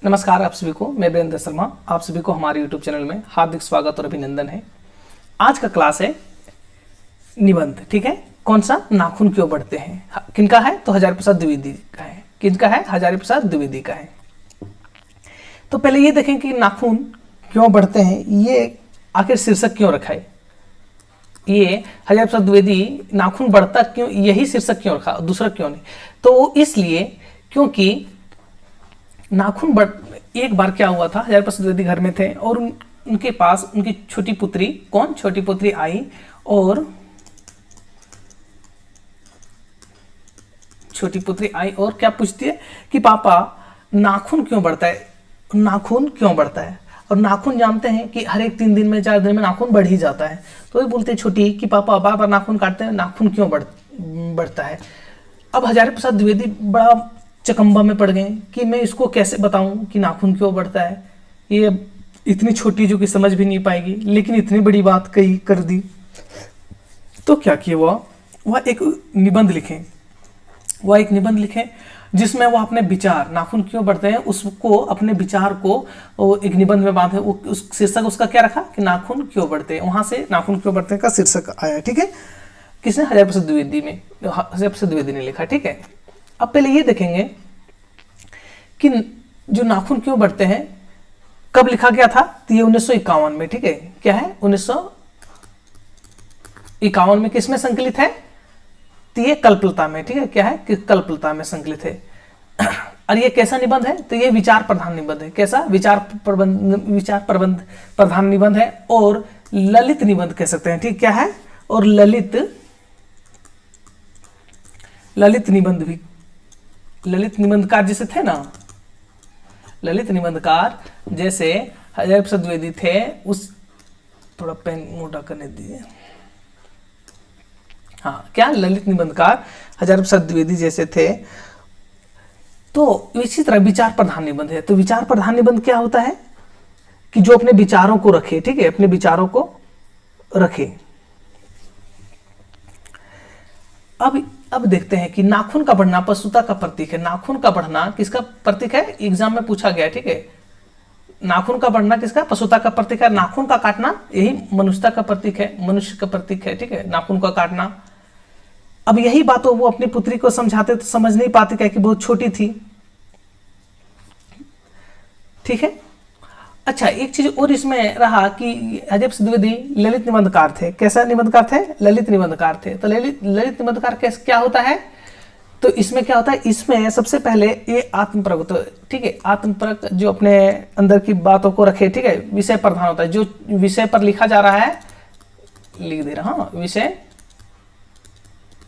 नमस्कार आप सभी को, मैं वीरेंद्र शर्मा। आप सभी को हमारे YouTube चैनल में हार्दिक स्वागत और अभिनंदन है। आज का क्लास है निबंध। ठीक है, कौन सा? नाखून क्यों बढ़ते हैं। किनका है? तो हजारी प्रसाद द्विवेदी का है। किनका है? हजारी प्रसाद द्विवेदी का है। तो पहले ये देखें कि नाखून क्यों बढ़ते हैं, ये आखिर शीर्षक क्यों रखा है। ये हजारी प्रसाद द्विवेदी नाखून बढ़ता क्यों, यही शीर्षक क्यों रखा, दूसरा क्यों नहीं। तो इसलिए क्योंकि नाखून बढ़, एक बार क्या हुआ था, हजारी प्रसाद द्विवेदी घर में थे और उनके पास उनकी छोटी पुत्री, कौन छोटी पुत्री आई और छोटी पुत्री आई और क्या पूछती है कि पापा नाखून क्यों बढ़ता है, नाखून क्यों बढ़ता है। और नाखून जानते हैं कि हर एक 3 दिन में 4 दिन में नाखून बढ़ ही जाता है। तो ये बोलते हैं छोटी कि पापा बार बार नाखून काटते हैं, नाखून क्यों बढ़ता है। अब हजारी प्रसाद द्विवेदी बड़ा चकंबा में पड़ गए कि मैं इसको कैसे बताऊं कि नाखून क्यों बढ़ता है। ये इतनी छोटी जो कि समझ भी नहीं पाएगी, लेकिन इतनी बड़ी बात कही कर दी। तो क्या किया वह एक निबंध लिखे जिसमें वो अपने विचार, नाखून क्यों बढ़ते हैं उसको, अपने विचार को एक निबंध में बांधे। उस शीर्षक उसका क्या रखा कि नाखून क्यों बढ़ते हैं। वहां से नाखून क्यों बढ़ते हैं का शीर्षक आया। ठीक है, किसने? हजारी प्रसाद द्विवेदी ने लिखा। ठीक है, अब पहले ये देखेंगे कि जो नाखून क्यों बढ़ते हैं कब लिखा गया था। तो ये 1951 में। ठीक है, क्या है? 1951 में। किसमें संकलित है? तो ये कल्पलता में। ठीक है, क्या है कि कल्पलता में संकलित है। और ये कैसा निबंध है? तो ये विचार प्रधान निबंध है। कैसा? विचार प्रबंध प्रधान निबंध है और ललित निबंध कह सकते हैं। ठीक, क्या है? और ललित निबंध भी, ललित निबंधकार जैसे थे ना, ललित निबंधकार जैसे हजारी प्रसाद द्विवेदी थे, उस थोड़ा पेन मोटा करने दीजिए। हाँ, क्या? ललित निबंधकार हजारी प्रसाद द्विवेदी जैसे थे। तो इसी तरह विचार प्रधान निबंध है। तो विचार प्रधान निबंध क्या होता है कि जो अपने विचारों को रखे। ठीक है, अपने विचारों को रखे। अब देखते हैं कि नाखून का बढ़ना पशुता का प्रतीक है। नाखून का बढ़ना किसका प्रतीक है? एग्जाम में पूछा गया। ठीक है, नाखून का बढ़ना किसका? पशुता का प्रतीक है। नाखून का काटना यही मनुष्यता का प्रतीक है, मनुष्य का प्रतीक है। ठीक है, नाखून का काटना। अब यही बात वो अपनी पुत्री को समझाते तो समझ नहीं पाती, क्या कि बहुत छोटी थी। ठीक है, अच्छा एक चीज और इसमें रहा कि हजारी प्रसाद द्विवेदी ललित निबंधकार थे। कैसा निबंधकार थे? ललित निबंधकार थे। तो ललित निबंधकार क्या होता है? तो इसमें क्या होता है? इसमें सबसे पहले ये आत्मपरक होता है। ठीक है, आत्मपरक जो अपने अंदर की बातों को रखे। ठीक है, विषय प्रधान होता है। जो विषय पर लिखा जा रहा है, लिख दे रहा हूं, विषय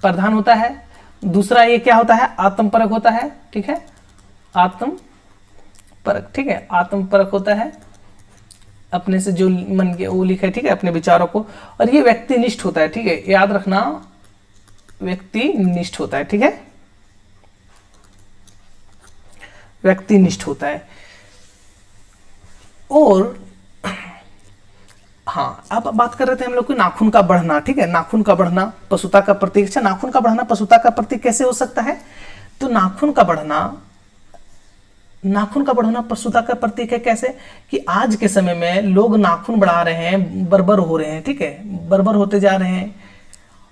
प्रधान होता है। दूसरा ये क्या होता है? आत्मपरक होता है। ठीक है, आत्मपरक। ठीक है, आत्मपरक होता है, अपने से जो मन के वो लिखे। ठीक है, अपने विचारों को। और ये व्यक्तिनिष्ठ होता है। ठीक है, याद रखना, व्यक्तिनिष्ठ होता है। ठीक है, व्यक्तिनिष्ठ होता है। और हाँ, अब बात कर रहे थे हम लोग कि नाखून का बढ़ना। ठीक है, नाखून का बढ़ना पशुता का प्रतीक। अच्छा, नाखून का बढ़ना पशुता का प्रतीक कैसे हो सकता है? तो नाखून का बढ़ना पशुता का प्रतीक है। कैसे? कि आज के समय में लोग नाखून बढ़ा रहे हैं, बर्बर हो रहे हैं। ठीक है, बर्बर होते जा रहे हैं।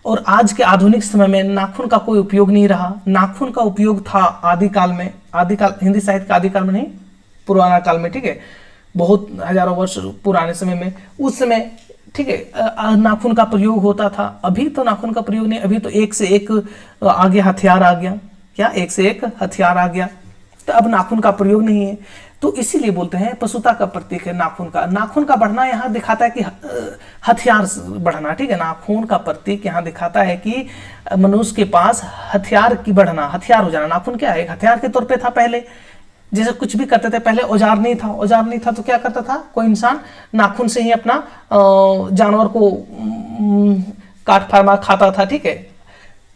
और आज के आधुनिक समय में नाखून का कोई उपयोग नहीं रहा। नाखून का उपयोग था आदिकाल में, आदिकाल हिंदी साहित्य का आदिकाल में नहीं, पुराना काल में। ठीक है, बहुत हजारों वर्ष पुराने समय में, उस समय ठीक है नाखून का प्रयोग होता था। अभी तो नाखून का प्रयोग नहीं, अभी तो एक से एक आगे हथियार आ गया। क्या? एक से एक हथियार आ गया, तो अब नाखून का प्रयोग नहीं है। तो इसीलिए बोलते हैं पशुता का प्रतीक है नाखून का। नाखून का बढ़ना यहाँ दिखाता है कि हथियार बढ़ना। ठीक है, नाखून का प्रतीक यहाँ दिखाता है कि मनुष्य के पास हथियार की बढ़ना, हथियार हो जाना। नाखून क्या है? हथियार के तौर पे था पहले। जैसे कुछ भी करते थे पहले, औजार नहीं था तो क्या करता था कोई इंसान? नाखून से ही अपना जानवर को काट फार्मा खाता था। ठीक है,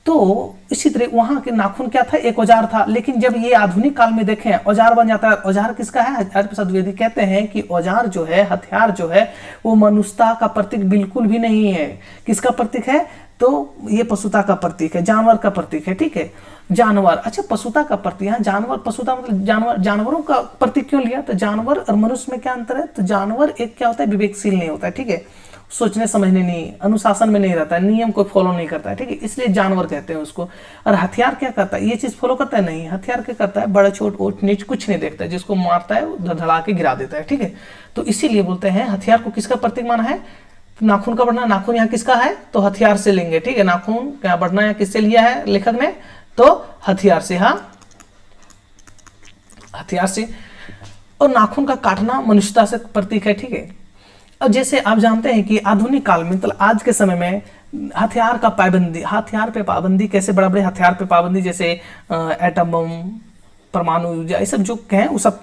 तो इसी तरह वहां के नाखून क्या था? एक औजार था। लेकिन जब ये आधुनिक काल में देखें, औजार बन जाता है। औजार किसका है? हजारी प्रसाद द्विवेदी कहते हैं कि औजार जो है, हथियार जो है, वो मनुष्यता का प्रतीक बिल्कुल भी नहीं है। किसका प्रतीक है? तो ये पशुता का प्रतीक है, जानवर का प्रतीक है। ठीक है, जानवर, अच्छा पशुता का प्रतीक, यहाँ जानवर पशुता मतलब जानवर, जानवरों का प्रतीक क्यों लिया? तो जानवर और मनुष्य में क्या अंतर है? तो जानवर एक क्या होता है, विवेकशील नहीं होता है, ठीक है, सोचने समझने नहीं, अनुशासन में नहीं रहता है, नियम को फॉलो नहीं करता है, ठीक है, इसलिए जानवर कहते हैं उसको। और हथियार क्या करता है? ये चीज फॉलो करता है? नहीं, हथियार क्या करता है? बड़ा छोट ऊंच नीच कुछ नहीं देखता है, जिसको मारता है धड़धड़ा के गिरा देता है, ठीक है। तो इसीलिए बोलते हैं हथियार को किसका प्रतीक माना है? नाखून का बढ़ना। नाखून यहाँ किसका है? तो हथियार से लेंगे, ठीक है, नाखून क्या बढ़ना यहाँ किससे लिया है लेखक ने? तो हथियार से, हाँ हथियार से। और नाखून का काटना मनुष्यता से प्रतीक है, ठीक है। अब जैसे आप जानते हैं कि आधुनिक काल में मतलब आज के समय में हथियार का पाबंदी, हथियार पे पाबंदी कैसे, बड़े बड़े हथियार पे पाबंदी, जैसे एटम बम, परमाणु ऊर्जा, ये सब जो कहें वो सब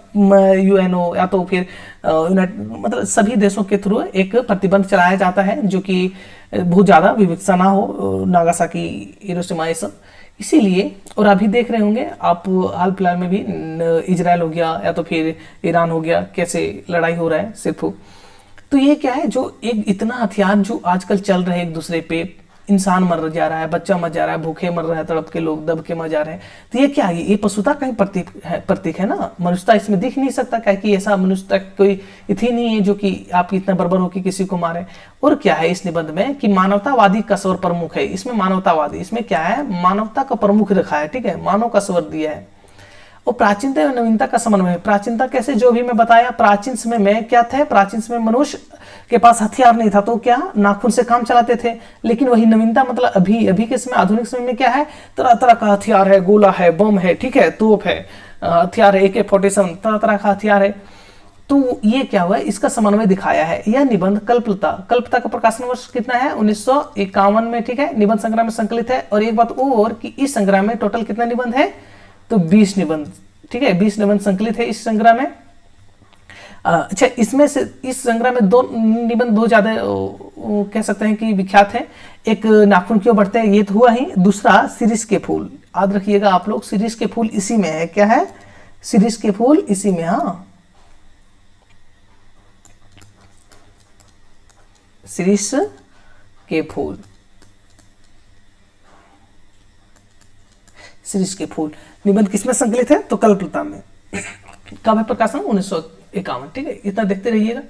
यूएनओ या तो फिर मतलब सभी देशों के थ्रू एक प्रतिबंध चलाया जाता है, जो कि बहुत ज़्यादा विवक्षा ना हो, नागासाकी, हिरोशिमा, ये सब। इसीलिए, और अभी देख रहे होंगे आप हाल फिलहाल में भी इजराइल हो गया या तो फिर ईरान हो गया, कैसे लड़ाई हो रहा है सिर्फ। तो ये क्या है, जो एक इतना हथियार जो आजकल चल रहे हैं एक दूसरे पे, इंसान मर जा रहा है, बच्चा मर जा रहा है, भूखे मर रहा है, तड़प के लोग दब के मर जा रहे हैं। तो ये क्या है? ये पशुता का ही प्रतीक है ना। मनुष्यता इसमें दिख नहीं सकता, क्या कि ऐसा मनुष्यता कोई इतनी नहीं है जो कि आप इतना बर्बर हो कि किसी को मारे। और क्या है इस निबंध में कि मानवतावादी का स्वर प्रमुख है। इसमें मानवतावादी, इसमें क्या है, मानवता का प्रमुख रखा है, ठीक है, मानव का स्वर दिया है। और प्राचीनता और नवीनता का समन्वय। प्राचीनता कैसे? जो भी मैं बताया, प्राचीन समय में क्या थे? प्राचीन समय मनुष्य के पास हथियार नहीं था, तो क्या नाखून से काम चलाते थे। लेकिन वही नवीनता मतलब अभी के समय, आधुनिक समय में क्या है, तरह तरह का हथियार है, गोला है, बम है, ठीक है, तोप है, हथियार है, AK-47, तरह तरह का हथियार है। तो ये क्या हुआ है, इसका समन्वय दिखाया है। यह निबंध कल्पता का प्रकाशन वर्ष कितना है? 1951 में, ठीक है, निबंध संग्रह में संकलित है। और एक बात और कि इस संग्रह में टोटल कितना निबंध है? तो 20 निबंध, ठीक है, 20 निबंध संकलित है इस संग्रह में। अच्छा, इसमें से इस संग्रह में 2 निबंध बहुत ज्यादा कह सकते हैं कि विख्यात है। एक नाखून क्यों बढ़ते हैं, ये तो हुआ ही। दूसरा शिरीष के फूल, याद रखिएगा आप लोग, शिरीष के फूल इसी में है। क्या है? शिरीष के फूल इसी में, हाँ, शिरीष के फूल, शिरीष के फूल निबंध किसमें संकलित है? तो कल्पलता में। कब है प्रकाशन? 1951, ठीक है, इतना देखते रहिएगा।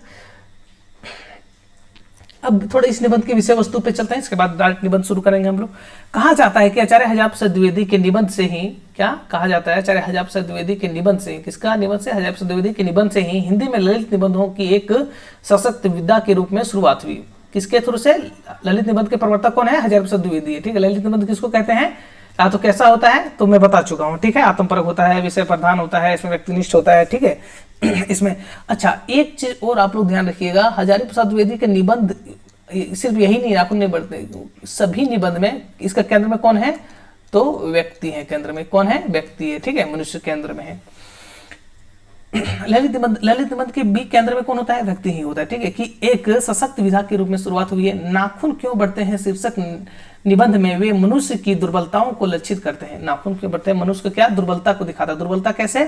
अब थोड़ा इस निबंध की विषय वस्तु पे चलते हैं, इसके बाद डायरेक्ट निबंध शुरू करेंगे हम लोग। कहा जाता है कि आचार्य हजारप्रसाद द्विवेदी के निबंध से ही, क्या कहा जाता है? आचार्य हजारप्रसाद द्विवेदी के निबंध से, किसका निबंध से? हजारप्रसाद द्विवेदी के निबंध से ही हिंदी में ललित निबंधों की एक सशक्त विद्या के रूप में शुरुआत हुई। किसके थ्रू से? ललित निबंध के प्रवर्तक कौन है? हजारप्रसाद द्विवेदी, ठीक है। ललित निबंध किसको कहते हैं? या तो कैसा होता है तो मैं बता चुका हूँ, ठीक है, आत्मपरक होता है, विषय प्रधान होता है, इसमें व्यक्तिनिष्ठ होता है, ठीक है। इसमें अच्छा एक चीज और आप लोग ध्यान रखिएगा, हजारीप्रसाद द्विवेदी के निबंध सिर्फ यही नहीं, नाखून नहीं बढ़ते, सभी निबंध में इसका केंद्र में कौन है? तो व्यक्ति है, केंद्र में कौन है? व्यक्ति है, ठीक है, मनुष्य केंद्र में है। ललित निबंध के भी केंद्र में कौन होता है? व्यक्ति ही होता है, ठीक है। कि एक सशक्त विधा के रूप में शुरुआत हुई है। नाखून क्यों बढ़ते हैं शीर्षक निबंध में वे मनुष्य की दुर्बलताओं को लक्षित करते हैं। नाखून क्यों बढ़ते हैं? मनुष्य को क्या? दुर्बलता को दिखाता है। दुर्बलता कैसे?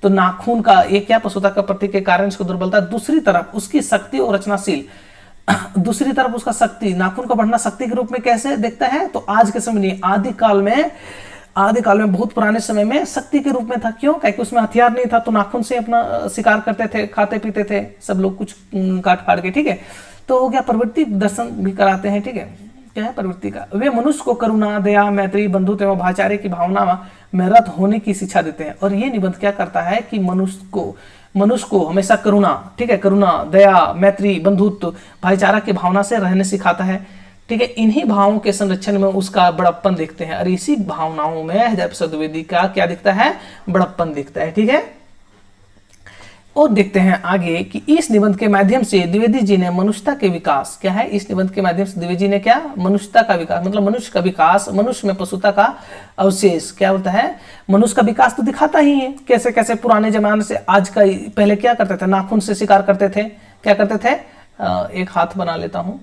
तो नाखून का एक क्या पशुता का प्रतीक के कारण इसको दुर्बलता। दूसरी तरफ उसकी शक्ति और रचनाशील, दूसरी तरफ उसका शक्ति, नाखून का बढ़ना शक्ति के रूप में कैसे देखता है? तो आज के समय नहीं, आदिकाल में बहुत पुराने समय में शक्ति के रूप में था। क्यों? क्योंकि उसमें हथियार नहीं था, तो नाखून से अपना शिकार करते थे, खाते पीते थे सब लोग, कुछ काट फाड़ के, ठीक है। तो हो गया, प्रवृत्ति दर्शन भी कराते हैं, ठीक है। क्या है प्रवृत्ति का? वे मनुष्य को करुणा, दया, मैत्री, बंधुत्व एवं भाईचारे की भावना में रत होने की शिक्षा देते हैं। और ये निबंध क्या करता है कि मनुष्य को हमेशा करुणा, ठीक है, करुणा, दया, मैत्री, बंधुत्व, भाईचारा की भावना से रहने सिखाता है, ठीक है। इन्हीं भावों के संरक्षण में उसका बड़प्पन देखते हैं, और इसी भावनाओं में हजारप्रसाद द्विवेदी का क्या दिखता है? बड़प्पन दिखता है, ठीक है। और देखते हैं आगे कि इस निबंध के माध्यम से द्विवेदी जी ने मनुष्यता के विकास, क्या है? इस निबंध के माध्यम से द्विवेदी जी ने क्या? मनुष्यता का विकास, मतलब मनुष्य का विकास, मनुष्य में पशुता का अवशेष, क्या होता है? मनुष्य का विकास तो दिखाता ही है। कैसे कैसे पुराने जमाने से आज का, पहले क्या करते थे? नाखून से शिकार करते थे। क्या करते थे? एक हाथ बना लेता हूं,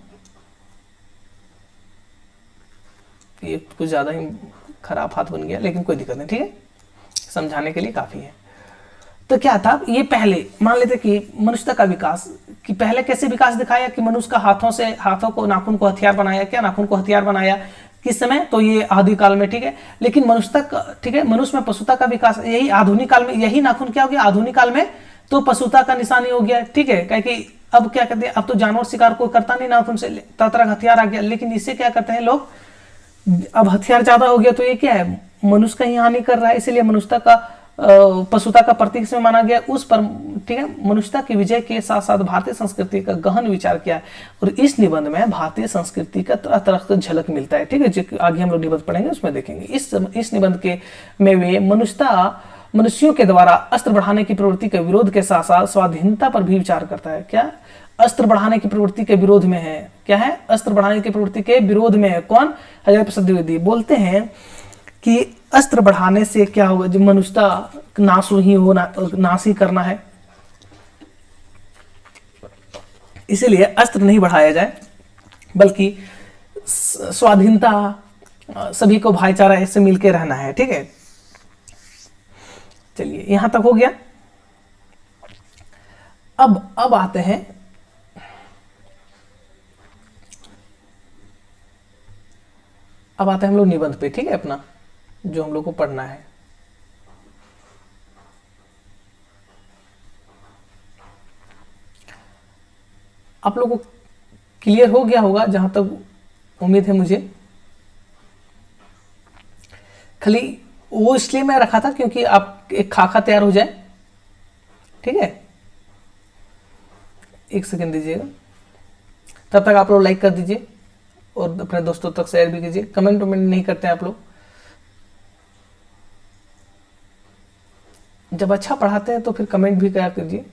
ये कुछ ज्यादा ही खराब हाथ बन गया, लेकिन कोई दिक्कत नहीं, ठीक है, समझाने के लिए काफी है। तो क्या था, ये पहले मान लेते कि मनुष्यता का विकास, कि पहले कैसे विकास दिखाया कि मनुष्य का हाथों को, नाखून को हथियार बनाया। क्या नाखून को हथियार बनाया? किस समय? तो ये आदि काल में, ठीक है। लेकिन मनुष्य तक, ठीक है, मनुष्य में पशुता का विकास यही आधुनिक काल में, यही नाखून क्या हो गया आधुनिक काल में, तो पशुता का निशानी हो गया, ठीक है। क्या कि अब क्या कहते हैं, अब तो जानवर शिकार कोई करता नहीं नाखून से, तरह तरह का हथियार आ गया, लेकिन इससे क्या करते हैं लोग, अब हथियार ज्यादा हो गया तो ये क्या है, मनुष्य का ही हानि कर रहा है, इसीलिए मनुष्यता का पशुता का प्रतीक से माना गया उस पर, ठीक है। मनुष्यता की विजय के साथ साथ भारतीय संस्कृति का गहन विचार किया है, और इस निबंध में भारतीय संस्कृति का तरह तरह का झलक मिलता है, ठीक है। जो आगे हम लोग निबंध पढ़ेंगे उसमें देखेंगे। इस निबंध के में वे मनुष्यों के द्वारा अस्त्र बढ़ाने की प्रवृत्ति के विरोध के साथ साथ स्वाधीनता पर भी विचार करता है। क्या? अस्त्र बढ़ाने की प्रवृत्ति के विरोध में है। क्या है? अस्त्र बढ़ाने की प्रवृत्ति के विरोध में है। कौन? हजारी प्रसाद द्विवेदी बोलते हैं कि अस्त्र बढ़ाने से क्या होगा, जो मनुष्यता नाश ही हो, नाश ही करना है, इसीलिए अस्त्र नहीं बढ़ाया जाए, बल्कि स्वाधीनता, सभी को भाईचारा ऐसे मिलके रहना है, ठीक है। चलिए यहां तक हो गया। अब आते हैं हम लोग निबंध पे, ठीक है, अपना जो हम लोग को पढ़ना है। आप लोगों को क्लियर हो गया होगा जहां तक उम्मीद है मुझे। खाली वो इसलिए मैं रखा था क्योंकि आप एक खाका तैयार हो जाए, ठीक है। एक सेकंड दीजिएगा, तब तक आप लोग लाइक कर दीजिए और अपने दोस्तों तक शेयर भी कीजिए। कमेंट नहीं करते हैं आप लोग। जब अच्छा पढ़ाते हैं तो फिर कमेंट भी क्या कीजिए।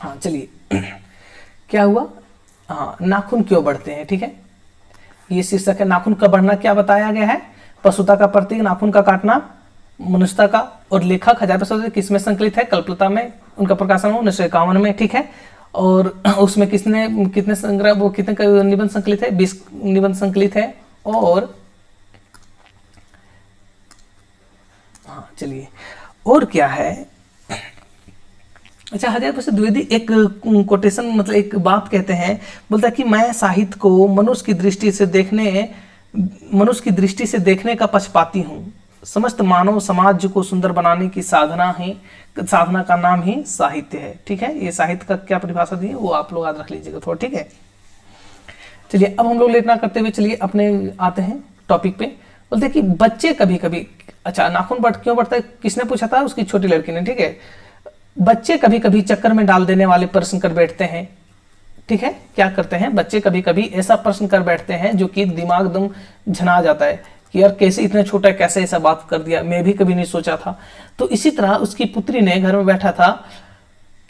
हाँ चलिए, क्या हुआ? हाँ, नाखून क्यों बढ़ते हैं, ठीक है। ये शीर्षक है, नाखून का बढ़ना क्या बताया गया है? पशुता का प्रतीक नाखून का काटना, मनुष्यता का। और लेखक हजारी प्रसाद किसमें संकलित है? कल्पलता में, उनका प्रकाशन 1951 में, ठीक है। और उसमें कितने संग्रह, वो कितने निबंध संकलित है? 20 निबंध संकलित है। और हाँ चलिए, और क्या है? अच्छा, हजारी प्रसाद द्विवेदी एक कोटेशन, मतलब एक बात कहते हैं, बोलता है कि मैं साहित्य को मनुष्य की दृष्टि से देखने का पक्षपाती हूँ। समस्त मानव समाज को सुंदर बनाने की साधना का नाम ही साहित्य है, ठीक है। ये साहित्य का क्या परिभाषा दी है वो आप लोग याद रख लीजिएगा थोड़ा, ठीक है। चलिए अब हम लोग लेट ना करते हुए चलिए अपने आते हैं टॉपिक पे। बोलते हैं कि बच्चे कभी कभी, अच्छा नाखून क्यों बढ़ता है, किसने पूछा था? उसकी छोटी लड़की ने, ठीक है। बच्चे कभी कभी चक्कर में डाल देने वाले प्रश्न कर बैठते हैं, ठीक है। क्या करते हैं बच्चे? कभी कभी ऐसा प्रश्न कर बैठते हैं जो कि दिमाग एकदम झना जाता है कि यार कैसे इतना छोटा, कैसे ऐसा बात कर दिया, मैं भी कभी नहीं सोचा था। तो इसी तरह उसकी पुत्री ने घर में बैठा था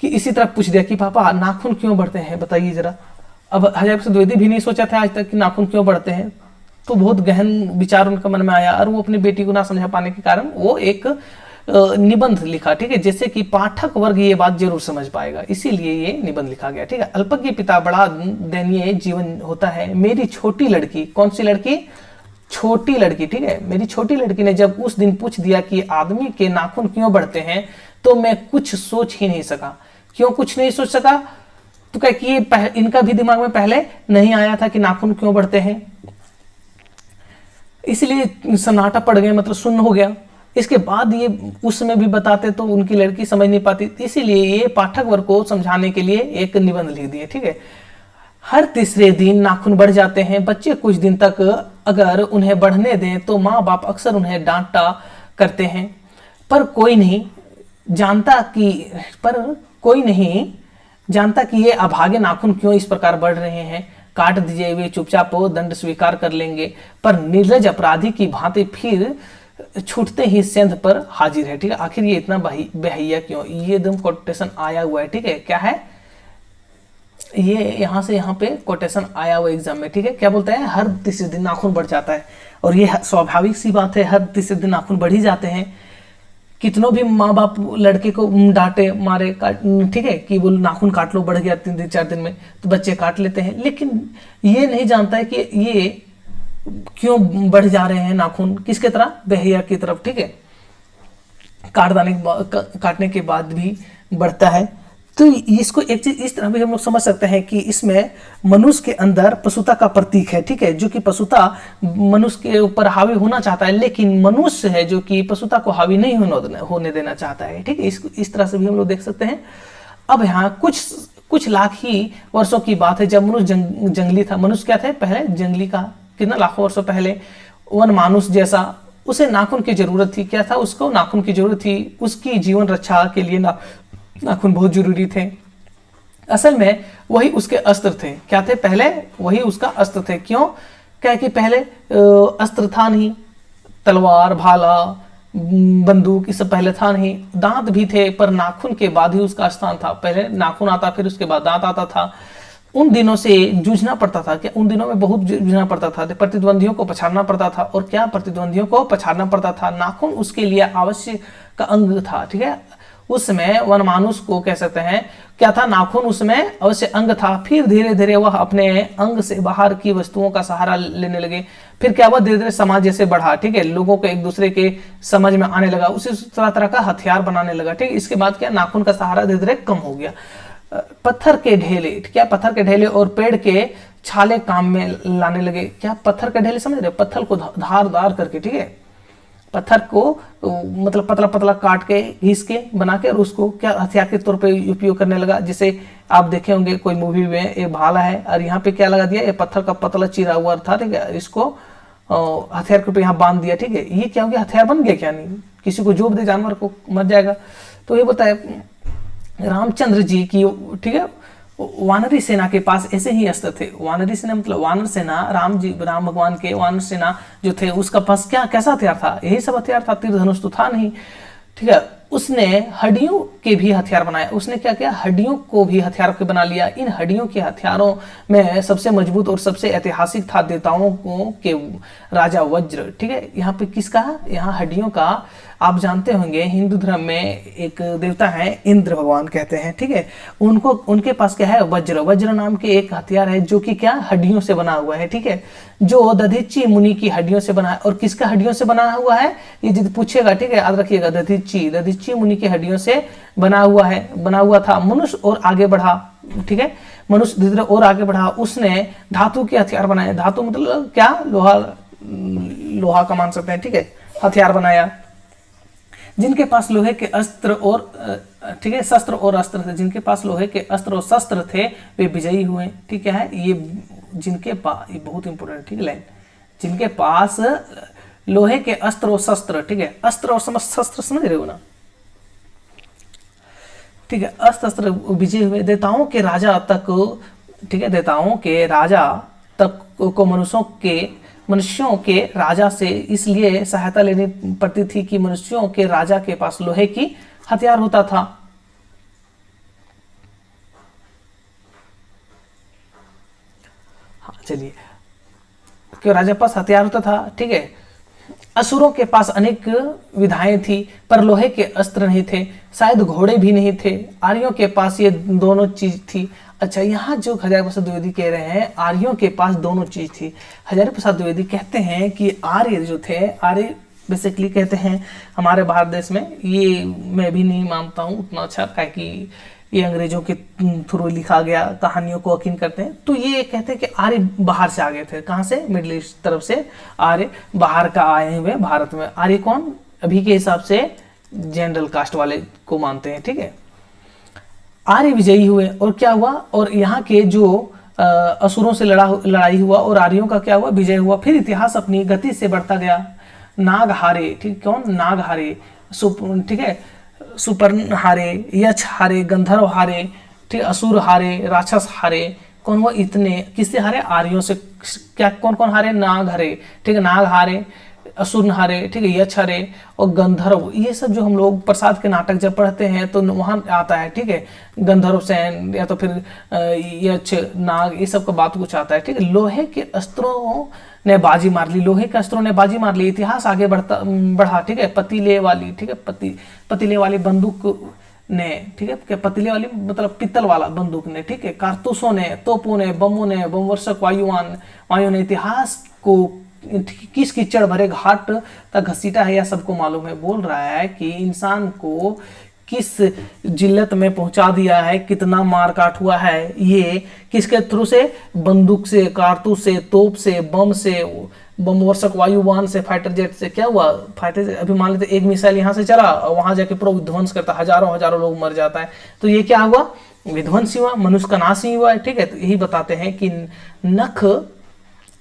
कि इसी तरह पूछ दिया कि पापा नाखून क्यों बढ़ते हैं, बताइए जरा। अब हजारी प्रसाद द्विवेदी भी नहीं सोचा था आज तक कि नाखून क्यों बढ़ते हैं, तो बहुत गहन विचार उनका मन में आया और वो अपनी बेटी को ना समझा पाने के कारण वो एक निबंध लिखा, ठीक है, जैसे कि पाठक वर्ग ये बात जरूर समझ पाएगा, इसीलिए ये निबंध लिखा गया, ठीक है। अल्पज्ञ पिता बड़ा दयनीय जीवन होता है। मेरी छोटी लड़की, कौन सी लड़की? छोटी लड़की, ठीक है। मेरी छोटी लड़की ने जब उस दिन पूछ दिया कि आदमी के नाखून क्यों बढ़ते हैं, तो मैं कुछ सोच ही नहीं सका। क्यों कुछ नहीं सोच सका? तो क्या कि इनका भी दिमाग में पहले नहीं आया था कि नाखून क्यों बढ़ते हैं, इसलिए सन्नाटा पड़ गया, मतलब शून्य हो गया। इसके बाद ये उस समय भी बताते तो उनकी लड़की समझ नहीं पाती, इसीलिए ये पाठक वर्ग को समझाने के लिए एक निबंध लिख दिए, ठीक है। हर तीसरे दिन नाखून बढ़ जाते हैं। बच्चे कुछ दिन तक अगर उन्हें बढ़ने दें तो माँ बाप अक्सर उन्हें डांटा करते हैं, पर कोई नहीं जानता कि ये अभागे नाखून क्यों इस प्रकार बढ़ रहे हैं। काट दीजिए, वे चुपचाप दंड स्वीकार कर लेंगे, पर निर्लज अपराधी की भांति फिर छूटते ही सेंध पर हाजिर है, ठीक है। आखिर ये इतना बेहैया क्यों? ये एकदम कोटेशन आया हुआ है, ठीक है। क्या है ये? यहां से यहां पे कोटेशन आया हुआ एग्जाम में, ठीक है। क्या बोलता है? हर तीसरे दिन नाखून बढ़ जाता है, और ये स्वाभाविक सी बात है, हर तीसरे दिन नाखून बढ़ ही जाते हैं। कितनों भी माँ बाप लड़के को डांटे मारे, ठीक है, कि वो नाखून काट लो, बढ़ गया 3 दिन 4 दिन में, तो बच्चे काट लेते हैं, लेकिन ये नहीं जानता है कि ये क्यों बढ़ जा रहे हैं नाखून, किसके तरह? बेहया की तरफ, ठीक है। काटने के बाद भी बढ़ता है। तो इसको एक चीज इस तरह भी हम लोग समझ सकते हैं कि इसमें मनुष्य के अंदर पशुता का प्रतीक है, ठीक है, जो कि पशुता मनुष्य के ऊपर हावी होना चाहता है, लेकिन मनुष्य है जो कि पशुता को हावी नहीं होने देना चाहता है, ठीक है। इस तरह से भी हम लोग देख सकते हैं। अब यहाँ कुछ लाख ही वर्षों की बात है जब मनुष्य जंगली था। मनुष्य क्या थे पहले? जंगली का। कितना लाखों वर्षों पहले वन मानुष जैसा। उसे नाखून की जरूरत थी। क्या था? उसको नाखून की जरूरत थी। उसकी जीवन रक्षा के लिए नाखून बहुत जरूरी थे। असल में वही उसके अस्त्र थे। क्या थे? पहले वही उसका अस्त्र थे। क्यों? क्या कि पहले अस्त्र था नहीं, तलवार भाला बंदूक ये सब पहले था नहीं। दांत भी थे पर नाखून के बाद ही उसका स्थान था। पहले नाखून आता, फिर उसके बाद दांत आता था। उन दिनों से जूझना पड़ता था। क्या उन दिनों में बहुत जूझना पड़ता था, प्रतिद्वंदियों को पछाड़ना पड़ता था। और क्या प्रतिद्वंदियों को पछाड़ना पड़ता था? नाखून उसके लिए आवश्यक का अंग था, ठीक है। उसमें वनमानुष को कह सकते हैं क्या था? नाखून उसमें अवश्य अंग था। फिर धीरे धीरे वह अपने अंग से बाहर की वस्तुओं का सहारा लेने लगे। फिर क्या हुआ? धीरे धीरे समाज जैसे बढ़ा, ठीक है, लोगों को एक दूसरे के समझ में आने लगा, उसी तरह तरह का हथियार बनाने लगा, ठीक। इसके बाद क्या? नाखून का सहारा धीरे धीरे कम हो गया। पत्थर के ढेले, क्या? पत्थर के ढेले और पेड़ के छाले काम में लाने लगे। क्या? पत्थर के ढेले समझ रहे? पत्थर को धारदार करके, ठीक है, पत्थर को मतलब पतला पतला काट के घिस के बना के और उसको क्या हथियार के तौर पे उपयोग करने लगा। जैसे आप देखे होंगे कोई मूवी में एक भाला है और यहाँ पे क्या लगा दिया? ये पत्थर का पतला चिरा हुआ था, ठीक है, इसको हथियार के ऊपर यहाँ बांध दिया, ठीक है। ये क्या हो गया? हथियार बन गया। क्या नहीं? किसी को जोड़ दे जानवर को मर जाएगा। तो ये बताए रामचंद्र जी की, ठीक है, वानरी सेना के पास ऐसे ही अस्त्र थे। वानरी सेना मतलब वानर सेना, राम भगवान के वानर सेना जो थे उसका पास क्या कैसा हथियार था? यही सब हथियार था। तीर धनुष तो था नहीं, ठीक है। उसने हड्डियों के भी हथियार बनाए। उसने क्या किया? हड्डियों को भी हथियार के बना लिया। इन हड्डियों के हथियारों में सबसे मजबूत और सबसे ऐतिहासिक था देवताओं के राजा वज्र, ठीक है। यहाँ पे किसका? यहाँ हड्डियों का। आप जानते होंगे हिंदू धर्म में एक देवता है इंद्र भगवान कहते हैं, ठीक है। उनके पास क्या है? वज्र। वज्र नाम के एक हथियार है जो कि क्या? हड्डियों से बना हुआ है, ठीक है, जो दधीची मुनि की हड्डियों से बना है। और किसका हड्डियों से बना हुआ है? ये जिद पूछेगा, ठीक है, याद रखिएगा। दधीची मुनि की हड्डियों से बना हुआ था। मनुष्य और आगे बढ़ा, ठीक है, मनुष्य धीरे और आगे बढ़ा। उसने धातु के हथियार बनाए। धातु मतलब क्या? लोहा का मान सकते हैं, ठीक है, हथियार बनाया। जिनके पास लोहे के अस्त्र और, ठीक है, शस्त्र और अस्त्र थे। जिनके पास लोहे के अस्त्र और शस्त्र थे वे विजयी हुए, ठीक है। ये जिनके पास, ये बहुत इंपॉर्टेंट, ठीक है, लाइन। जिनके पास लोहे के अस्त्र और शस्त्र, ठीक है, अस्त्र और शस्त्र समझ रहे हो ना, ठीक है, अस्त्र शस्त्र विजय हुए। देवताओं के राजा तक, ठीक है, देवताओं के राजा तक को मनुष्यों के राजा से इसलिए सहायता लेनी पड़ती थी कि मनुष्यों के राजा के पास लोहे की हथियार होता था। हाँ चलिए, क्यों राजा पास हथियार होता था, ठीक है। असुरों के पास अनेक विधाएं थी पर लोहे के अस्त्र नहीं थे। शायद घोड़े भी नहीं थे। आर्यों के पास ये दोनों चीज थी। अच्छा, यहाँ जो हजारी प्रसाद द्विवेदी कह रहे हैं आर्यों के पास दोनों चीज थी। हजारी प्रसाद द्विवेदी कहते हैं कि आर्य जो थे, आर्य बेसिकली कहते हैं हमारे भारत देश में, ये मैं भी नहीं मानता हूँ उतना अच्छा, क्या कि ये अंग्रेजों के थ्रू लिखा गया, कहानियों को यकीन करते हैं। तो ये कहते हैं कि आर्य बाहर से आ गए थे। कहाँ से? मिडिल ईस्ट तरफ से आर्य बाहर का आए हुए भारत में। आर्य कौन? अभी के हिसाब से जनरल कास्ट वाले को मानते हैं, ठीक है। आर्य विजयी हुए और क्या हुआ? और यहाँ के जो असुरों से लड़ाई हुआ और आर्यों का क्या हुआ? विजय हुआ। फिर इतिहास अपनी गति से बढ़ता गया। नाग हारे, ठीक, कौन? नाग हारे, ठीक है, सुपर्ण हारे, यक्ष हारे, गंधर्व हारे, ठीक, असुर हारे, राक्षस हारे। कौन हुआ? इतने किससे हारे? आर्यों से। क्या कौन कौन हारे? नाग हारे, ठीक है, नाग हारे, असुर हारे, ठीक है, यक्ष हारे और गंधर्व। ये सब जो हम लोग प्रसाद के नाटक जब पढ़ते हैं तो वहां आता है, ठीक है, गंधर्व सेन या तो फिर यक्ष, नाग, ये सब का बात कुछ आता है, ठीक है। लोहे के अस्त्रों ने बाजी मार ली। लोहे के अस्त्रों ने बाजी मार ली। इतिहास आगे बढ़ा, ठीक है। पतीले वाली, ठीक है, पतीले वाली बंदूक ने, ठीक है, पतीले वाली मतलब पित्तल वाला बंदूक ने, ठीक है, कारतूसों ने, तोपों ने, बमों ने, बमवर्षक वायु ने इतिहास को किस कीचड़ भरे घाट तक घसीटा है, यह सबको मालूम है। बोल रहा है कि इंसान को किस जिल्लत में पहुंचा दिया है, कितना मार काट हुआ है, ये किसके थ्रू से, बंदूक से, कारतूस से, तोप से, बम से, बम वर्षक वायुवाहन से, फाइटर जेट से। क्या हुआ, फाइटर अभी मान लेते एक मिसाइल यहाँ से चला और वहां जाके पूरा विध्वंस करता, हजारों हजारों लोग मर जाता है। तो ये क्या हुआ, विध्वंस हुआ, मनुष्य का नाश ही हुआ है। ठीक है, तो यही बताते हैं कि नख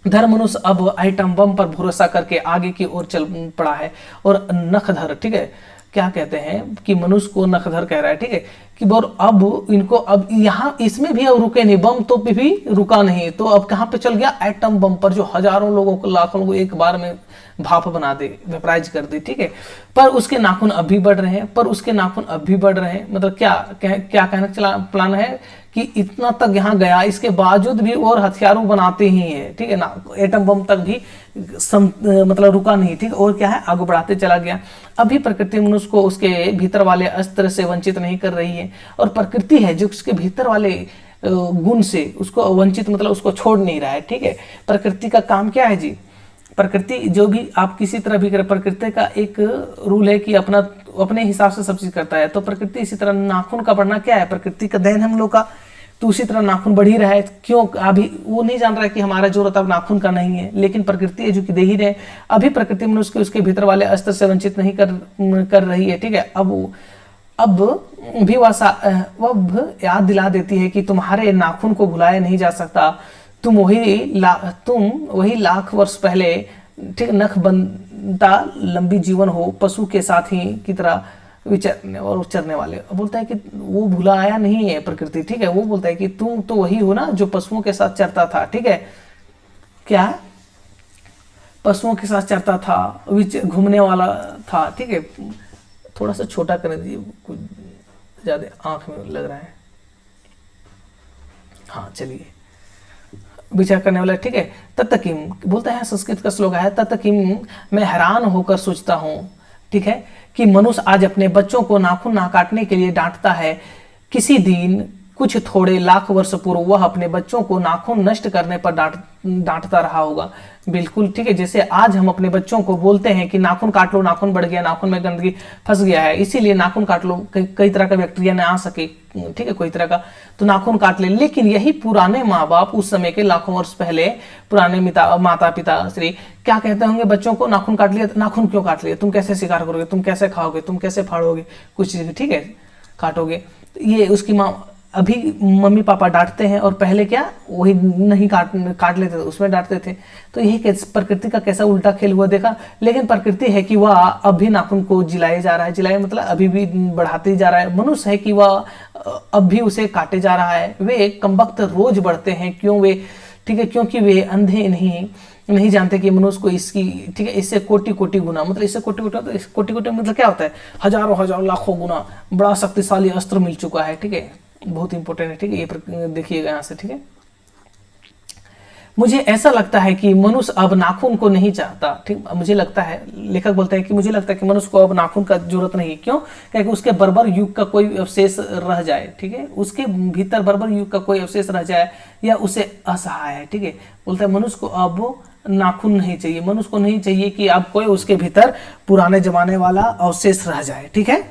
धर मनुष्य अब आइटम बम पर भरोसा करके आगे की ओर चल पड़ा है। और नखधर, ठीक है, क्या कहते हैं कि मनुष्य को नखधर कह रहा है। ठीक है, कि अब इनको अब यहाँ इसमें भी अब रुके नहीं, बम तो भी रुका नहीं, तो अब कहाँ पे चल गया, एटम बम पर, जो हजारों लोगों को, लाखों लोगों को एक बार में भाप बना दे, वेपराइज कर दे। ठीक है, पर उसके नाखून अब भी बढ़ रहे हैं, पर उसके नाखून अब भी बढ़ रहे हैं। मतलब क्या क्या कहने का प्लान है कि इतना तक यहाँ गया, इसके बावजूद भी और हथियारों बनाते ही है। ठीक है ना, एटम बम तक भी मतलब रुका नहीं। ठीक, और क्या है, आगे बढ़ाते चला गया। अभी प्रकृति मनुष्य को उसके भीतर वाले अस्त्र से वंचित नहीं कर रही है, और प्रकृति है जो उसके भीतर वाले गुण से उसको वंचित, मतलब उसको छोड़ नहीं रहा है। ठीक है, प्रकृति का काम क्या है जी, प्रकृति जो भी आप किसी तरह भी करें, प्रकृति का एक रूल है कि अपने हिसाब से सब चीज करता है। तो प्रकृति इसी तरह नाखून का बढ़ना क्या है, प्रकृति का देन हम लोग का, तो उसी तरह नाखून बढ़ ही रहा है। क्यों, अभी वो नहीं जान रहा है कि हमारा जरूरत अब नाखून का नहीं है, लेकिन प्रकृति है जो कि दे ही रहे। अभी प्रकृति मनुष्य के उसके भीतर वाले अस्त्र से वंचित नहीं कर रही है। ठीक है, अब भी वह याद दिला देती है कि तुम्हारे नाखून को भुलाया नहीं जा सकता। तुम वही लाख वर्ष पहले, ठीक, नख बनता लंबी जीवन हो, पशु के साथी की तरह विचरने और उचरने वाले। बोलता है कि वो भुलाया नहीं है प्रकृति। ठीक है, वो बोलता है कि तुम तो वही हो ना जो पशुओं के साथ चरता था। ठीक है, क्या, पशुओं के साथ चरता था, घूमने वाला था। ठीक है, थोड़ा सा छोटा कर दीजिए, कुछ ज्यादा आंख में लग रहा है। हाँ चलिए, विचार करने वाला। ठीक है, तत्किम बोलता है, संस्कृत का श्लोक है, तत्किम मैं हैरान होकर सोचता हूँ, ठीक है, कि मनुष्य आज अपने बच्चों को नाखून ना काटने के लिए डांटता है। किसी दिन कुछ थोड़े लाख वर्ष पूर्व वह अपने बच्चों को नाखून नष्ट करने पर डांटता रहा होगा। बिल्कुल ठीक है, जैसे आज हम अपने बच्चों को बोलते हैं कि नाखून काट लो, नाखून बढ़ गया, नाखून में गंदगी फंस गया है, इसीलिए नाखून काट लो, कई तरह का बैक्टीरिया न आ सके। ठीक है, कोई तरह का, तो नाखून काट ले। लेकिन यही पुराने माँ बाप उस समय के लाखों वर्ष पहले पुराने माता पिता श्री क्या कहते होंगे बच्चों को, नाखून काट लिया, नाखून क्यों काट लिया, तुम कैसे शिकार करोगे, तुम कैसे खाओगे, तुम कैसे फाड़ोगे कुछ चीज, ठीक है, काटोगे। ये उसकी माँ, अभी मम्मी पापा डांटते हैं और पहले क्या वही नहीं काट लेते थे, उसमें डांटते थे। तो यही प्रकृति का कैसा उल्टा खेल हुआ देखा। लेकिन प्रकृति है कि वह अब भी नाखून को जिलाए जा रहा है, जिलाए मतलब अभी भी बढ़ाते जा रहा है। मनुष्य है कि वह अब भी उसे काटे जा रहा है। वे कमबख्त रोज बढ़ते हैं, क्यों वे, ठीक है, क्योंकि वे अंधे नहीं जानते कि मनुष्य को इसकी, ठीक है, इससे कोटि कोटि गुना, मतलब इससे कोटि कोटि, तो कोटि कोटि मतलब क्या होता है, हजारों लाखों गुना बड़ा शक्तिशाली अस्त्र मिल चुका है। ठीक है, बहुत इंपॉर्टेंट है। ठीक है, ये देखिएगा यहाँ से। ठीक है, मुझे ऐसा लगता है कि मनुष्य अब नाखून को नहीं चाहता। ठीक, मुझे लगता है, लेखक बोलता है कि मुझे लगता है कि मनुष्य को अब नाखून का जरूरत नहीं। क्यों, क्योंकि उसके बर्बर युग का कोई अवशेष रह जाए। ठीक है, उसके भीतर बर्बर युग का कोई अवशेष रह जाए या उसे असहाय है। ठीक है, बोलता है मनुष्य को अब नाखून नहीं चाहिए, मनुष्य को नहीं चाहिए कि अब कोई उसके भीतर पुराने जमाने वाला अवशेष रह जाए। ठीक है,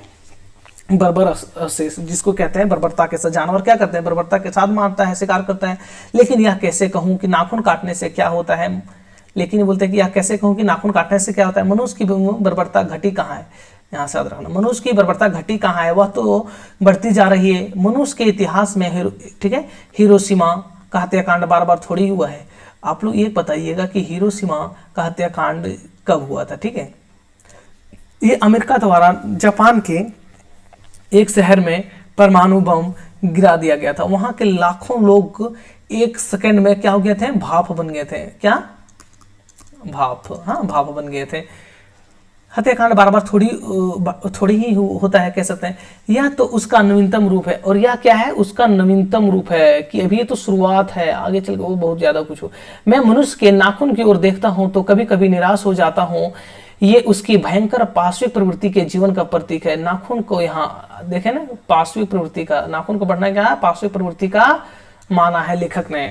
बर्बर अवशेष जिसको कहते हैं बर्बरता के साथ, जानवर क्या करते हैं, बर्बरता के साथ मारता है, शिकार करता है। लेकिन यह कैसे कहूं कि नाखून काटने से क्या होता है, लेकिन बोलते हैं कि यह कैसे कहूं कि नाखून काटने से क्या होता है। मनुष्य की बर्बरता घटी कहाँ है, यहाँ से याद रखना, मनुष्य की बर्बरता घटी कहाँ है, वह तो बढ़ती जा रही है। मनुष्य के इतिहास में, ठीक है, हिरोशिमा का हत्याकांड बार बार थोड़ी हुआ है। आप लोग ये बताइएगा कि हिरोशिमा का हत्याकांड कब हुआ था। ठीक है, ये अमेरिका द्वारा जापान के एक शहर में परमाणु बम गिरा दिया गया था। वहां के लाखों लोग एक सेकंड में क्या हो गए थे, भाप बन गए थे। क्या, भाप, हाँ भाप बन गए थे। हत्याकांड बार बार थोड़ी ही होता है, कह सकते हैं। यह तो उसका नवीनतम रूप है। और यह क्या है, उसका नवीनतम रूप है कि अभी ये तो शुरुआत है, आगे चल के वो बहुत ज्यादा कुछ हो। मैं मनुष्य के नाखून की ओर देखता हूं तो कभी कभी निराश हो जाता हूं। ये उसकी भयंकर पार्श्विक प्रवृत्ति के जीवन का प्रतीक है। नाखून को यहाँ देखे ना, पार्श्विक प्रवृत्ति का, नाखून को बढ़ना क्या है, पार्श्विक प्रवृत्ति का माना है लेखक ने।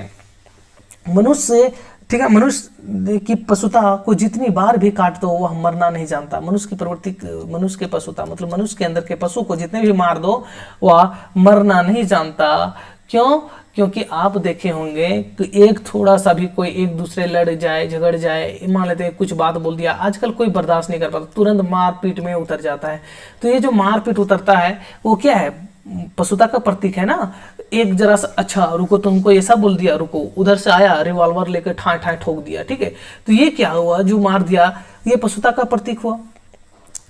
मनुष्य ठीक है। मनुष्य की पशुता को जितनी बार भी काट दो वह मरना नहीं जानता। मनुष्य की प्रवृत्ति, मनुष्य के पशुता मतलब मनुष्य के अंदर के पशु को जितने भी मार दो वह मरना नहीं जानता। क्यों? क्योंकि आप देखे होंगे कि एक थोड़ा सा भी कोई एक दूसरे लड़ जाए, झगड़ जाए, मान लेते हैं कुछ बात बोल दिया, आजकल कोई बर्दाश्त नहीं कर पाता, तुरंत मारपीट में उतर जाता है। तो ये जो मारपीट उतरता है वो क्या है? पशुता का प्रतीक है ना। एक जरा सा अच्छा रुको, तुमको ऐसा बोल दिया, रुको, उधर से आया रिवॉल्वर लेकर ठाए ठाए ठोक दिया, ठीक है। तो ये क्या हुआ? जो मार दिया ये पशुता का प्रतीक हुआ।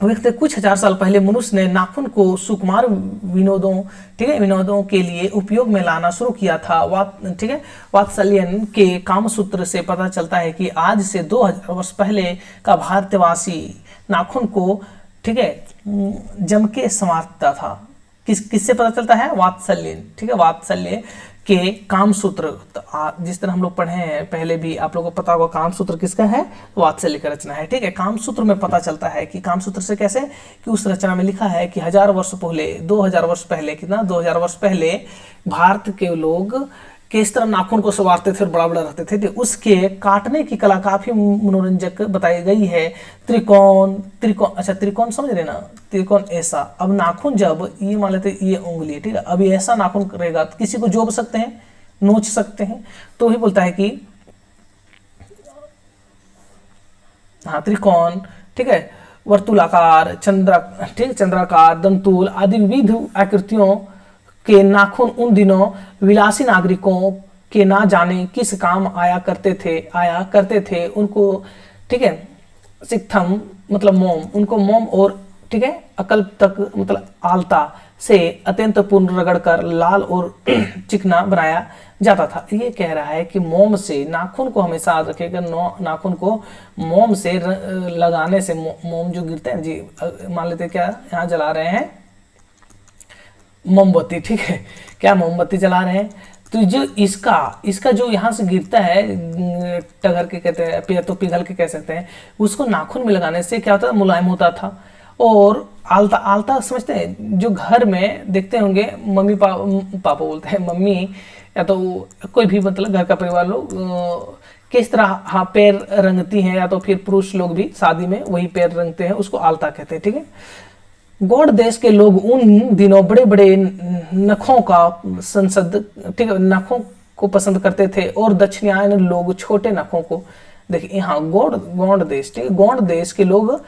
देखते कुछ हजार साल पहले मनुष्य ने नाखून को सुकुमार विनोदों, ठीक है, विनोदों के लिए उपयोग में लाना शुरू किया था। ठीक है, वात्सल्यन के कामसूत्र से पता चलता है कि आज से 2000 वर्ष पहले का भारतवासी नाखून को, ठीक है, जम के संवारता था। किससे पता चलता है? वात्सल्य, ठीक है, वात्सल्य के कामसूत्र। जिस तरह हम लोग पढ़े हैं पहले भी, आप लोगों को पता होगा कामसूत्र किसका है? वात्सल्य का रचना है, ठीक है। कामसूत्र में पता चलता है कि कामसूत्र से कैसे, कि उस रचना में लिखा है कि 1000 वर्ष पहले, 2000 वर्ष पहले, कितना 2000 वर्ष पहले भारत के लोग किस तरह नाखून को संवारते थे और बड़ा बड़ा रहते थे। उसके काटने की कला काफी मनोरंजक बताई गई है। त्रिकोण, अच्छा त्रिकोण समझ रहे ना, त्रिकोण ऐसा। अब नाखून जब ये मान लेते ये उंगली, ठीक है, अब ऐसा नाखून करेगा तो किसी को जोड़ सकते हैं, नोच सकते हैं। तो ही बोलता है कि हाँ त्रिकोण, ठीक है, वर्तुलाकार, चंद्राकार, दंतुल आदि विविध आकृतियों के नाखून उन दिनों विलासी नागरिकों के ना जाने किस काम आया करते थे उनको, ठीक है, सिक्थम मतलब मोम, उनको मोम और, ठीक है, अकल तक मतलब आलता से अत्यंत पूर्ण रगड़कर लाल और चिकना बनाया जाता था। ये कह रहा है कि मोम से नाखून को हमेशा याद रखिएगा, नाखून को मोम से लगाने से, मोम जो गिरते हैं जी, मान लेते क्या यहाँ जला रहे हैं मोमबत्ती, ठीक है, क्या मोमबत्ती जला रहे हैं, तो जो इसका जो यहाँ से गिरता है, टगर के कहते हैं, या तो पिघल के कह सकते हैं, उसको नाखून में लगाने से क्या होता था? मुलायम होता था। और आलता समझते हैं, जो घर में देखते होंगे मम्मी पापा बोलते हैं, मम्मी या तो कोई भी मतलब घर का परिवार लोग किस तरह हाँ पैर रंगती हैं, या तो फिर पुरुष लोग भी शादी में वही पैर रंगते हैं, उसको आलता कहते हैं, ठीक है। गौड़ देश के लोग उन दिनों बड़े बड़े नखों का संसद, ठीक है, नखों को पसंद करते थे, और दक्षिणायन लोग छोटे नखों को। देखिए यहाँ गौड़ देश, ठीक है, गौड़ देश के लोग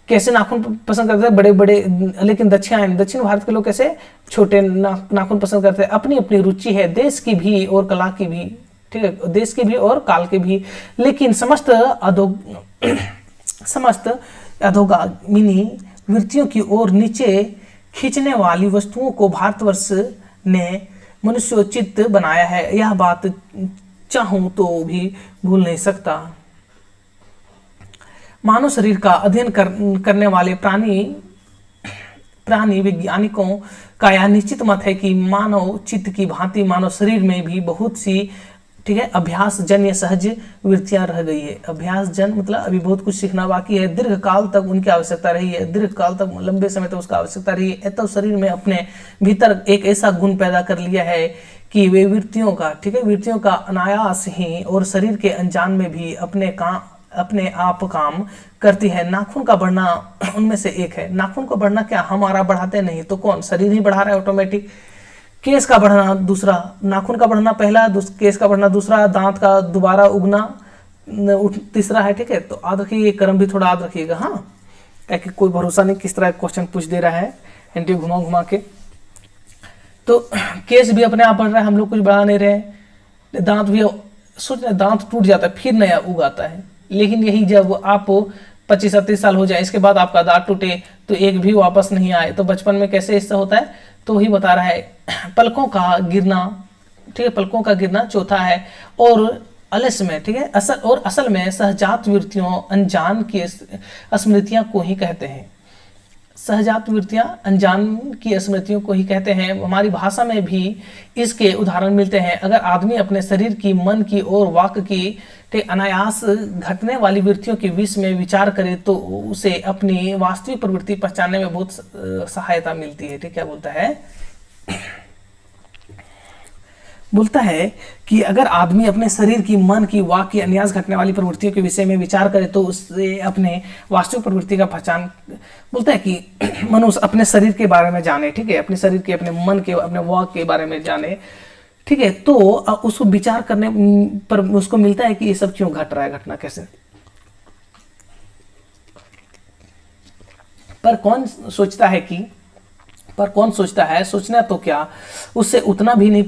कैसे नाखून पसंद करते थे? बड़े बड़े। लेकिन दक्षिण भारत के लोग कैसे छोटे नाखून पसंद करते हैं। अपनी अपनी रुचि है, देश की भी और कला की भी, ठीक है, देश की भी और काल की भी। लेकिन समस्त अधोगामिनी वृत्तियों की ओर नीचे खींचने वाली वस्तुओं को भारतवर्ष ने मनुष्योचित बनाया है। यह बात चाहूं तो भी भूल नहीं सकता। मानव शरीर का अध्ययन करने वाले प्राणी वैज्ञानिकों का यह निश्चित मत है कि मानव चित्त की भांति मानव शरीर में भी बहुत सी, ठीक है, अभ्यास जन्य सहज वृत्तियां रह गई है। अभ्यास जन मतलब अभी बहुत कुछ सीखना बाकी है। दीर्घ काल तक उनकी आवश्यकता रही है, दीर्घ काल तक, लंबे समय तक उसका आवश्यकता रही है। तो शरीर में अपने भीतर एक ऐसा गुण पैदा कर लिया है कि वे वृत्तियों का, ठीक है, वृत्तियों का अनायास ही और शरीर के अनजान में भी अपने आप काम करती है। नाखून का बढ़ना उनमें से एक है। नाखून का बढ़ना क्या हमारा बढ़ाते नहीं तो कौन? शरीर ही बढ़ा रहा है ऑटोमेटिक। केस का बढ़ना दूसरा, नाखून का बढ़ना पहला, केस का बढ़ना दूसरा, दांत का दोबारा उगना तीसरा है, ठीक है। तो याद रखिए, क्रम भी थोड़ा याद रखिएगा, हाँ, कि कोई भरोसा नहीं किस तरह क्वेश्चन पूछ दे रहा है एंटी घुमा घुमा के। तो केस भी अपने आप बढ़ रहा है, हम लोग कुछ बढ़ा नहीं रहे। दांत भी सोच रहे, दांत टूट जाता है फिर नया उगाता है। लेकिन यही जब आप 25-30 साल हो जाए, इसके बाद आपका दांत टूटे तो एक भी वापस नहीं आए, तो बचपन में कैसे इससे होता है? तो वही बता रहा है। पलकों का गिरना, ठीक है, पलकों का गिरना चौथा है। और आलस्य में, ठीक है, असल में सहजात वृत्तियों अनजान की स्मृतियां को ही कहते हैं। सहजात वृत्तियां अनजान की स्मृतियों को ही कहते हैं। हमारी भाषा में भी इसके उदाहरण मिलते हैं। अगर आदमी अपने शरीर की, मन की और वाक की अनायास घटने वाली वृत्तियों के विषय में विचार करे तो उसे अपनी वास्तविक प्रवृत्ति पहचानने में बहुत सहायता मिलती है। ठीक, क्या बोलता है? बोलता है कि अगर आदमी अपने शरीर की, मन की, वाक की, अन्यास घटने वाली प्रवृत्तियों के विषय में विचार करे तो उससे अपने वास्तविक प्रवृत्ति का पहचान। बोलता है कि मनुष्य अपने शरीर के बारे में जाने, ठीक है, अपने शरीर के, अपने मन के, अपने वाक के बारे में जाने, ठीक है, तो उसको विचार करने पर उसको मिलता है कि ये सब क्यों घट रहा है, घटना कैसे। पर कौन सोचता है, सोचना तो क्या, उसे उतना भी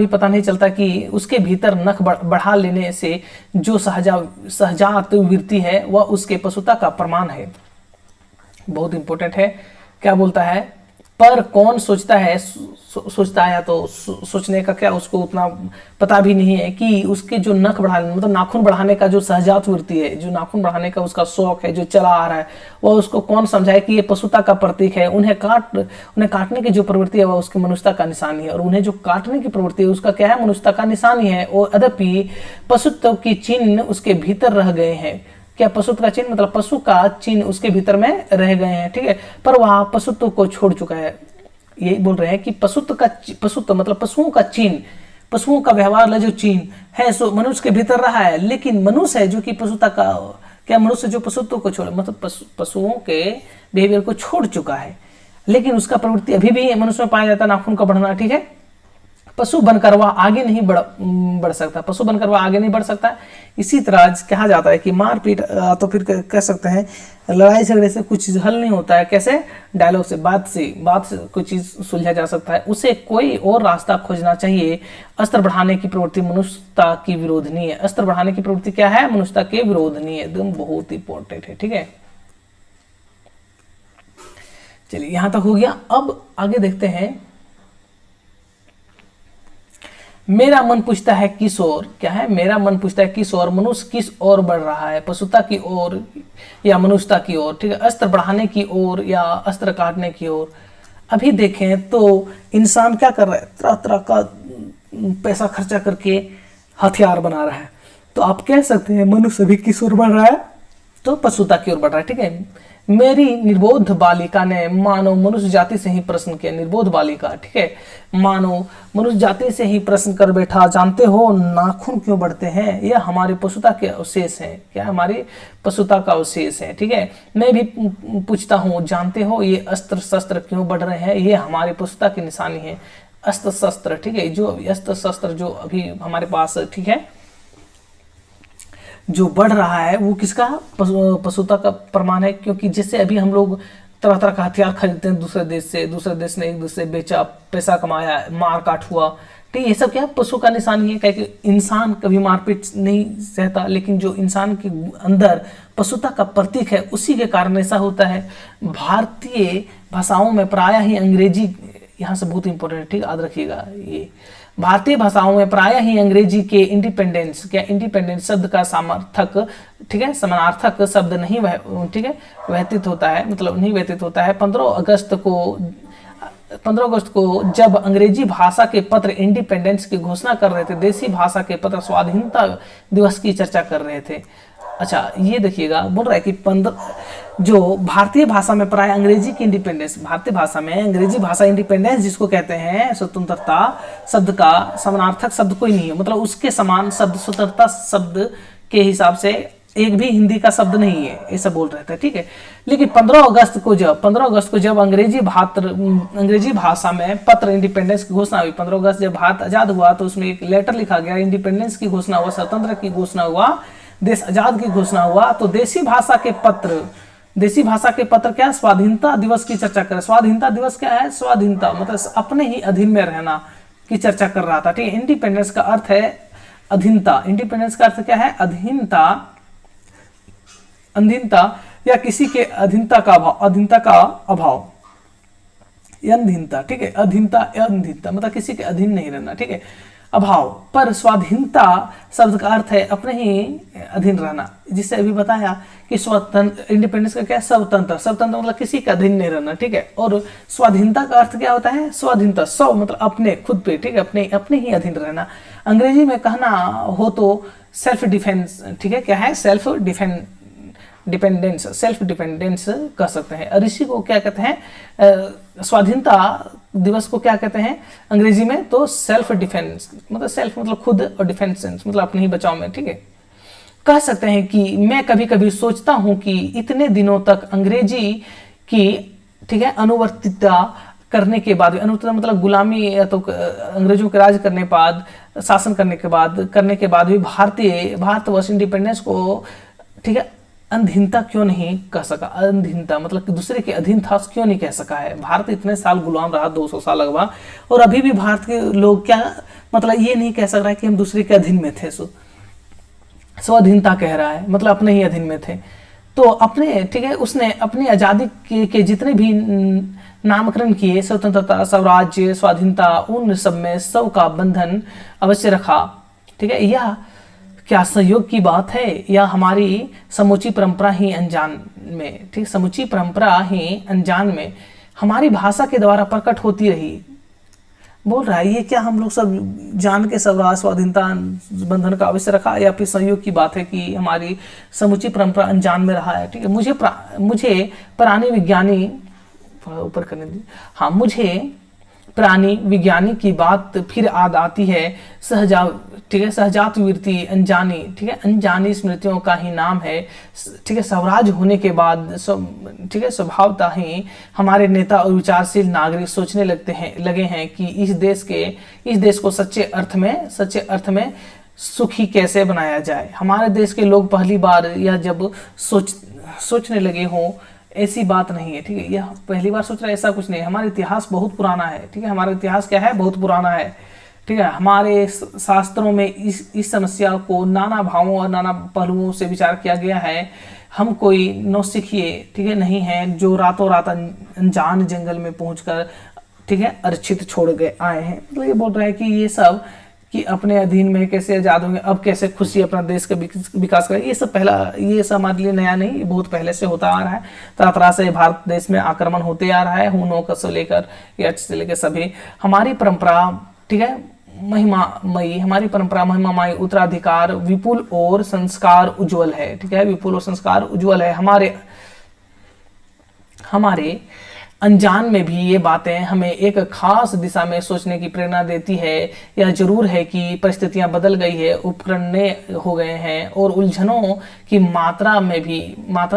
पता नहीं चलता कि उसके भीतर नख बढ़ा लेने से जो सहजात वृत्ति है वह उसके पशुता का प्रमाण है। बहुत इंपॉर्टेंट है। क्या बोलता है, पर कौन सोचता है या तो सोचने का क्या, उसको उतना पता भी नहीं है कि उसके जो नख बढ़ाने, मतलब नाखून बढ़ाने का जो सहजात वृत्ति है, जो नाखून बढ़ाने का उसका शौक है, जो चला आ रहा है, वह उसको कौन समझाए कि ये पशुता का प्रतीक है। उन्हें काटने की जो प्रवृत्ति है वह उसकी मनुष्यता का निशानी है, और उन्हें जो काटने की प्रवृत्ति है उसका क्या है, मनुष्यता का निशानी है। और यद्यपि पशुत्व की चिन्ह उसके भीतर रह गए हैं। क्या पशुत्व का चिन्ह, मतलब पशु का चिन्ह उसके भीतर में रह गए हैं, ठीक है, पर वह पशुत्व को छोड़ चुका है। यही बोल रहे हैं कि पशुत्व मतलब पशुओं का चिन्ह, पशुओं का व्यवहार जो चिन्ह है सो मनुष्य के भीतर रहा है, लेकिन मनुष्य है जो कि पशुता का, क्या मनुष्य जो पशुत्व को छोड़, मतलब पशुओं के बिहेवियर को छोड़ चुका है, लेकिन उसका प्रवृत्ति अभी भी मनुष्य में पाया जाता है, नाखून का बढ़ना, ठीक है। पशु बनकर वह आगे नहीं बढ़ सकता। इसी तरह कहा जाता है कि मारपीट, तो फिर कह सकते हैं लड़ाई झगड़े से कुछ चीज हल नहीं होता है। कैसे, डायलॉग से, बात से कोई चीज सुलझा जा सकता है। उसे कोई और रास्ता खोजना चाहिए। अस्त्र बढ़ाने की प्रवृत्ति मनुष्यता की विरोधनीय है। अस्त्र बढ़ाने की प्रवृत्ति क्या है, मनुष्यता के विरोधनीय, एकदम बहुत इंपॉर्टेंट है, ठीक है। चलिए यहां तक हो गया। अब आगे देखते हैं। मेरा मन पूछता है किस ओर, क्या है, मेरा मन पूछता है किस ओर, मनुष्य किस ओर बढ़ रहा है, पशुता की ओर या मनुष्यता की ओर, ठीक है, अस्त्र बढ़ाने की ओर या अस्त्र काटने की ओर। अभी देखें तो इंसान क्या कर रहा है, तरह तरह का पैसा खर्चा करके हथियार बना रहा है। तो आप कह सकते हैं मनुष्य भी किस ओर बढ़ रहा है, तो पशुता की ओर बढ़ रहा है, ठीक है। मेरी निर्बोध बालिका ने मानो मनुष्य जाति से ही प्रश्न किया, निर्बोध बालिका, ठीक है, मानो मनुष्य जाति से ही प्रश्न कर बैठा, जानते हो नाखून क्यों बढ़ते हैं, यह हमारी पशुता के अवशेष हैं, क्या हमारी पशुता का अवशेष है, ठीक है। मैं भी पूछता हूँ, जानते हो ये अस्त्र शस्त्र क्यों बढ़ रहे हैं, ये हमारी पशुता की निशानी है। अस्त्र शस्त्र, ठीक है, जो अस्त्र शस्त्र जो अभी हमारे पास, ठीक है, जो बढ़ रहा है वो किसका, पशुता का प्रमाण है। क्योंकि जैसे अभी हम लोग तरह तरह का हथियार खरीदते हैं दूसरे देश ने एक दूसरे बेचा, पैसा कमाया, मार काट हुआ, ठीक है, ये सब क्या पशु का निशानी है। क्योंकि इंसान कभी मारपीट नहीं सहता, लेकिन जो इंसान के अंदर पशुता का प्रतीक है उसी के कारण ऐसा होता है। भारतीय भाषाओं में प्रायः ही अंग्रेजी, यहाँ से बहुत इंपॉर्टेंट है, ठीक, याद रखिएगा, ये भारतीय भाषाओं में प्रायः ही अंग्रेजी के इंडिपेंडेंस, क्या इंडिपेंडेंस शब्द का समर्थक, ठीक है, समानार्थक शब्द नहीं ठीक है, व्यतीत होता है, मतलब नहीं व्यतीत होता है। 15 अगस्त को जब अंग्रेजी भाषा के पत्र इंडिपेंडेंस की घोषणा कर रहे थे, देसी भाषा के पत्र स्वाधीनता दिवस की चर्चा कर रहे थे। अच्छा ये देखिएगा, बोल रहा है कि 15 जो भारतीय भाषा में प्राय अंग्रेजी की इंडिपेंडेंस, भारतीय भाषा में अंग्रेजी भाषा इंडिपेंडेंस जिसको कहते हैं, स्वतंत्रता शब्द का समानार्थक शब्द कोई नहीं है, मतलब उसके समान शब्द स्वतंत्रता शब्द के हिसाब से एक भी हिंदी का शब्द नहीं है, ऐसा बोल रहे थे, ठीक है। लेकिन 15 अगस्त को जब अंग्रेजी भाषा में पत्र इंडिपेंडेंस की घोषणा हुई, 15 अगस्त जब भारत आजाद हुआ तो उसमें एक लेटर लिखा गया, इंडिपेंडेंस की घोषणा हुआ, स्वतंत्र की घोषणा हुआ, देश आजाद की घोषणा हुआ, तो देसी भाषा के पत्र क्या, स्वाधीनता दिवस की चर्चा कर। स्वाधीनता दिवस क्या है, स्वाधीनता मतलब अपने ही अधीन में रहना की चर्चा कर रहा था, ठीक है। इंडिपेंडेंस का अर्थ है अधीनता, इंडिपेंडेंस का अर्थ क्या है, अधीनता या किसी के अधीनता का अभाव, अधीनता, ठीक है, अधीनता मतलब किसी के अधीन नहीं रहना, ठीक है, अभाव। पर स्वाधीनता शब्द का अर्थ है अपने ही अधीन रहना, जिससे अभी बताया कि स्वतंत्र, इंडिपेंडेंस का क्या है, स्वतंत्र मतलब किसी का अधीन नहीं रहना, ठीक है। और स्वाधीनता का अर्थ क्या होता है, स्वाधीनता, स्व मतलब अपने, खुद पे, ठीक है, अपने ही अधीन रहना। अंग्रेजी में कहना हो तो सेल्फ डिफेंस, ठीक है, क्या है, सेल्फ डिपेंडेंस कह सकते हैं। और इसी को क्या कहते हैं, स्वाधीनता दिवस को क्या कहते हैं अंग्रेजी में, तो सेल्फ डिफेंस, मतलब सेल्फ मतलब खुद, और डिफेंस मतलब अपने ही बचाव में, ठीक है। कह सकते हैं कि मैं कभी कभी सोचता हूं कि इतने दिनों तक अंग्रेजी की, ठीक है, अनुवर्तिता करने के बाद, अनुवर्तिता मतलब गुलामी या तो अंग्रेजों के राज करने बाद, शासन करने के बाद भी भारतवर्ष इंडिपेंडेंस को, ठीक है, अधीनता क्यों नहीं कह सका। अधीनता मतलब कि दूसरे के अधीन था क्यों नहीं कह सका है। भारत इतने साल गुलाम रहा, 200 साल लगभग, और अभी भी भारत के लोग क्या मतलब ये नहीं कह सक रहा है कि हम दूसरे के अधीन में थे। स्वाधीनता कह रहा है, मतलब अपने ही अधीन में थे। तो अपने, ठीक है, उसने अपनी आज़ादी के जितने भी नामकरण किए, स्वतंत्रता, स्वराज्य, स्वाधीनता, उन सब में सब का बंधन अवश्य रखा, ठीक है। यह क्या संयोग की बात है या हमारी समूची परंपरा ही अनजान में, ठीक, समूची परंपरा ही अनजान में हमारी भाषा के द्वारा प्रकट होती रही। बोल रहा है ये क्या हम लोग सब जान के स्वराज, स्वाधीनता, बंधन का अवश्य रखा, या फिर संयोग की बात है कि हमारी समूची परंपरा अनजान में रहा है, ठीक है। मुझे प्राणी विज्ञानी, ऊपर करने दी, हाँ, मुझे प्राणी विज्ञानी की बात फिर याद आती है। ठीक है, सहजात वृत्ति, अनजानी, ठीक है, अनजानी स्मृतियों का ही नाम है, ठीक है। स्वराज होने के बाद ठीक है, स्वभावता ही हमारे नेता और विचारशील नागरिक सोचने लगे हैं कि इस देश को सच्चे अर्थ में सुखी कैसे बनाया जाए। हमारे देश के लोग पहली बार यह जब सोचने लगे हों, ऐसी बात नहीं है, ठीक है। यह पहली बार सोच रहा है, ऐसा कुछ नहीं। हमारा इतिहास बहुत पुराना है, ठीक है। हमारा इतिहास क्या है, बहुत पुराना है, ठीक है। हमारे शास्त्रों में इस समस्या को नाना भावों और नाना पहलुओं से विचार किया गया है। हम कोई नौसिखिए, ठीक है, नहीं है जो रातों रात अनजान जंगल में पहुंचकर, ठीक है, अर्चित छोड़ गए आए हैं। मतलब ये बोल रहा है कि ये सब कि अपने अधीन में कैसे आजाद होंगे, अब कैसे खुशी अपना देश का विकास करें, ये सब हमारे लिए नया नहीं, बहुत पहले से होता आ रहा है। तरह तरह से भारत देश में आक्रमण होते आ रहा है, हुनों का से लेकर या से लेकर सभी। हमारी परंपरा, ठीक है, महिमामयी, हमारी परंपरा महिमामयी, उत्तराधिकार विपुल और संस्कार उज्जवल है, ठीक है। विपुल और संस्कार उज्जवल है। हमारे अनजान में भी ये बातें हमें एक खास दिशा में सोचने की प्रेरणा देती है। यह जरूर है कि परिस्थितियां बदल गई है, उपकरण नए हो गए हैं और उलझनों की मात्रा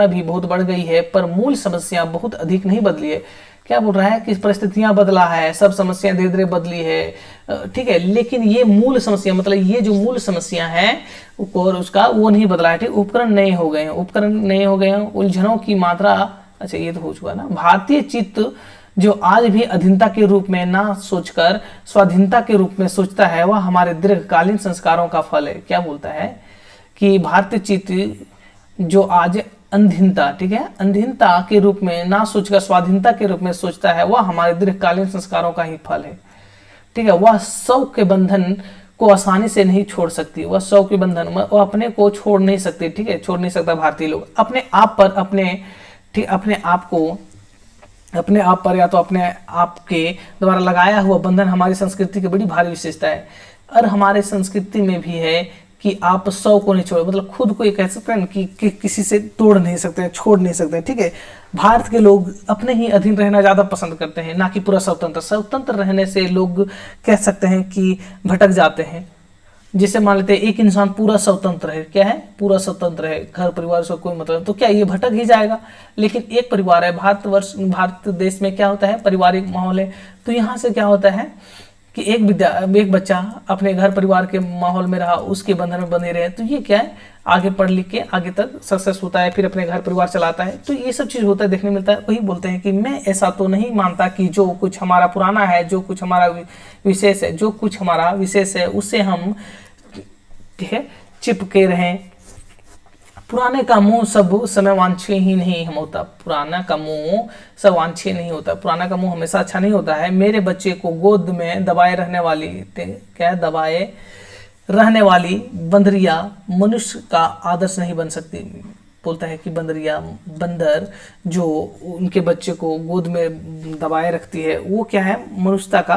भी बहुत बढ़ गई है, पर मूल समस्या बहुत अधिक नहीं बदली है। क्या बोल रहा है कि परिस्थितियां बदला है, सब समस्याएं धीरे धीरे बदली है, ठीक है, लेकिन ये मूल समस्या, मतलब ये जो मूल समस्या है और उसका वो नहीं बदला है, ठीक। उपकरण नए हो गए हैं, उलझनों की मात्रा, अच्छा ये तो हो चुका ना। भारतीय चित्त जो आज भी अधीनता के रूप में ना सोचकर स्वाधीनता के रूप में सोचता है, वह हमारे दीर्घकालीन संस्कारों का फल है। क्या बोलता है कि भारतीय चित्त जो आज अधीनता, ठीक है, अधीनता के रूप में ना सोचकर स्वाधीनता के रूप में सोचता है, वह हमारे दीर्घकालीन संस्कारों का ही फल है, ठीक है। वह शौक के बंधन को आसानी से नहीं छोड़ सकती, वह शौक के बंधन, वह अपने को छोड़ नहीं सकती, ठीक है, छोड़ नहीं सकता भारतीय लोग अपने आप पर, अपने आप पर या तो अपने आप के द्वारा लगाया हुआ बंधन हमारी संस्कृति की बड़ी भारी विशेषता है। और हमारे संस्कृति में भी है कि आप सौ को नहीं छोड़ो, मतलब खुद को ये कह सकते हैं कि किसी से तोड़ नहीं सकते, छोड़ नहीं सकते, ठीक है। भारत के लोग अपने ही अधीन रहना ज़्यादा पसंद करते हैं, ना कि पूरा स्वतंत्र रहने से लोग कह सकते हैं कि भटक जाते हैं। जिसे मान लेते हैं एक इंसान पूरा स्वतंत्र है, क्या है, पूरा स्वतंत्र है, घर परिवार से कोई मतलब, तो क्या ये भटक ही जाएगा। लेकिन एक परिवार है, भारत देश में क्या होता है, पारिवारिक माहौल है। तो यहाँ से क्या होता है कि एक बच्चा अपने घर परिवार के माहौल में रहा, उसके बंधन में बंधे रहे, तो ये क्या है, आगे पढ़ लिख के आगे तक सक्सेस होता है, फिर अपने घर परिवार चलाता है। तो ये सब चीज़ होता है, देखने मिलता है। वही बोलते हैं कि मैं ऐसा तो नहीं मानता कि जो कुछ हमारा पुराना है, जो कुछ हमारा विशेष है, उससे हम, ठीक है, चिपके रहें। पुराने का मुंह सब समय वांछनीय ही नहीं होता, पुराना का मुंह सब वांछनीय नहीं होता, पुराना का मुंह हमेशा अच्छा नहीं होता है। मेरे बच्चे को गोद में दबाए रहने वाली बंदरिया मनुष्य का आदर्श नहीं बन सकती। बोलता है कि बंदर जो उनके बच्चे को गोद में दबाए रखती है, वो क्या है, मनुष्य का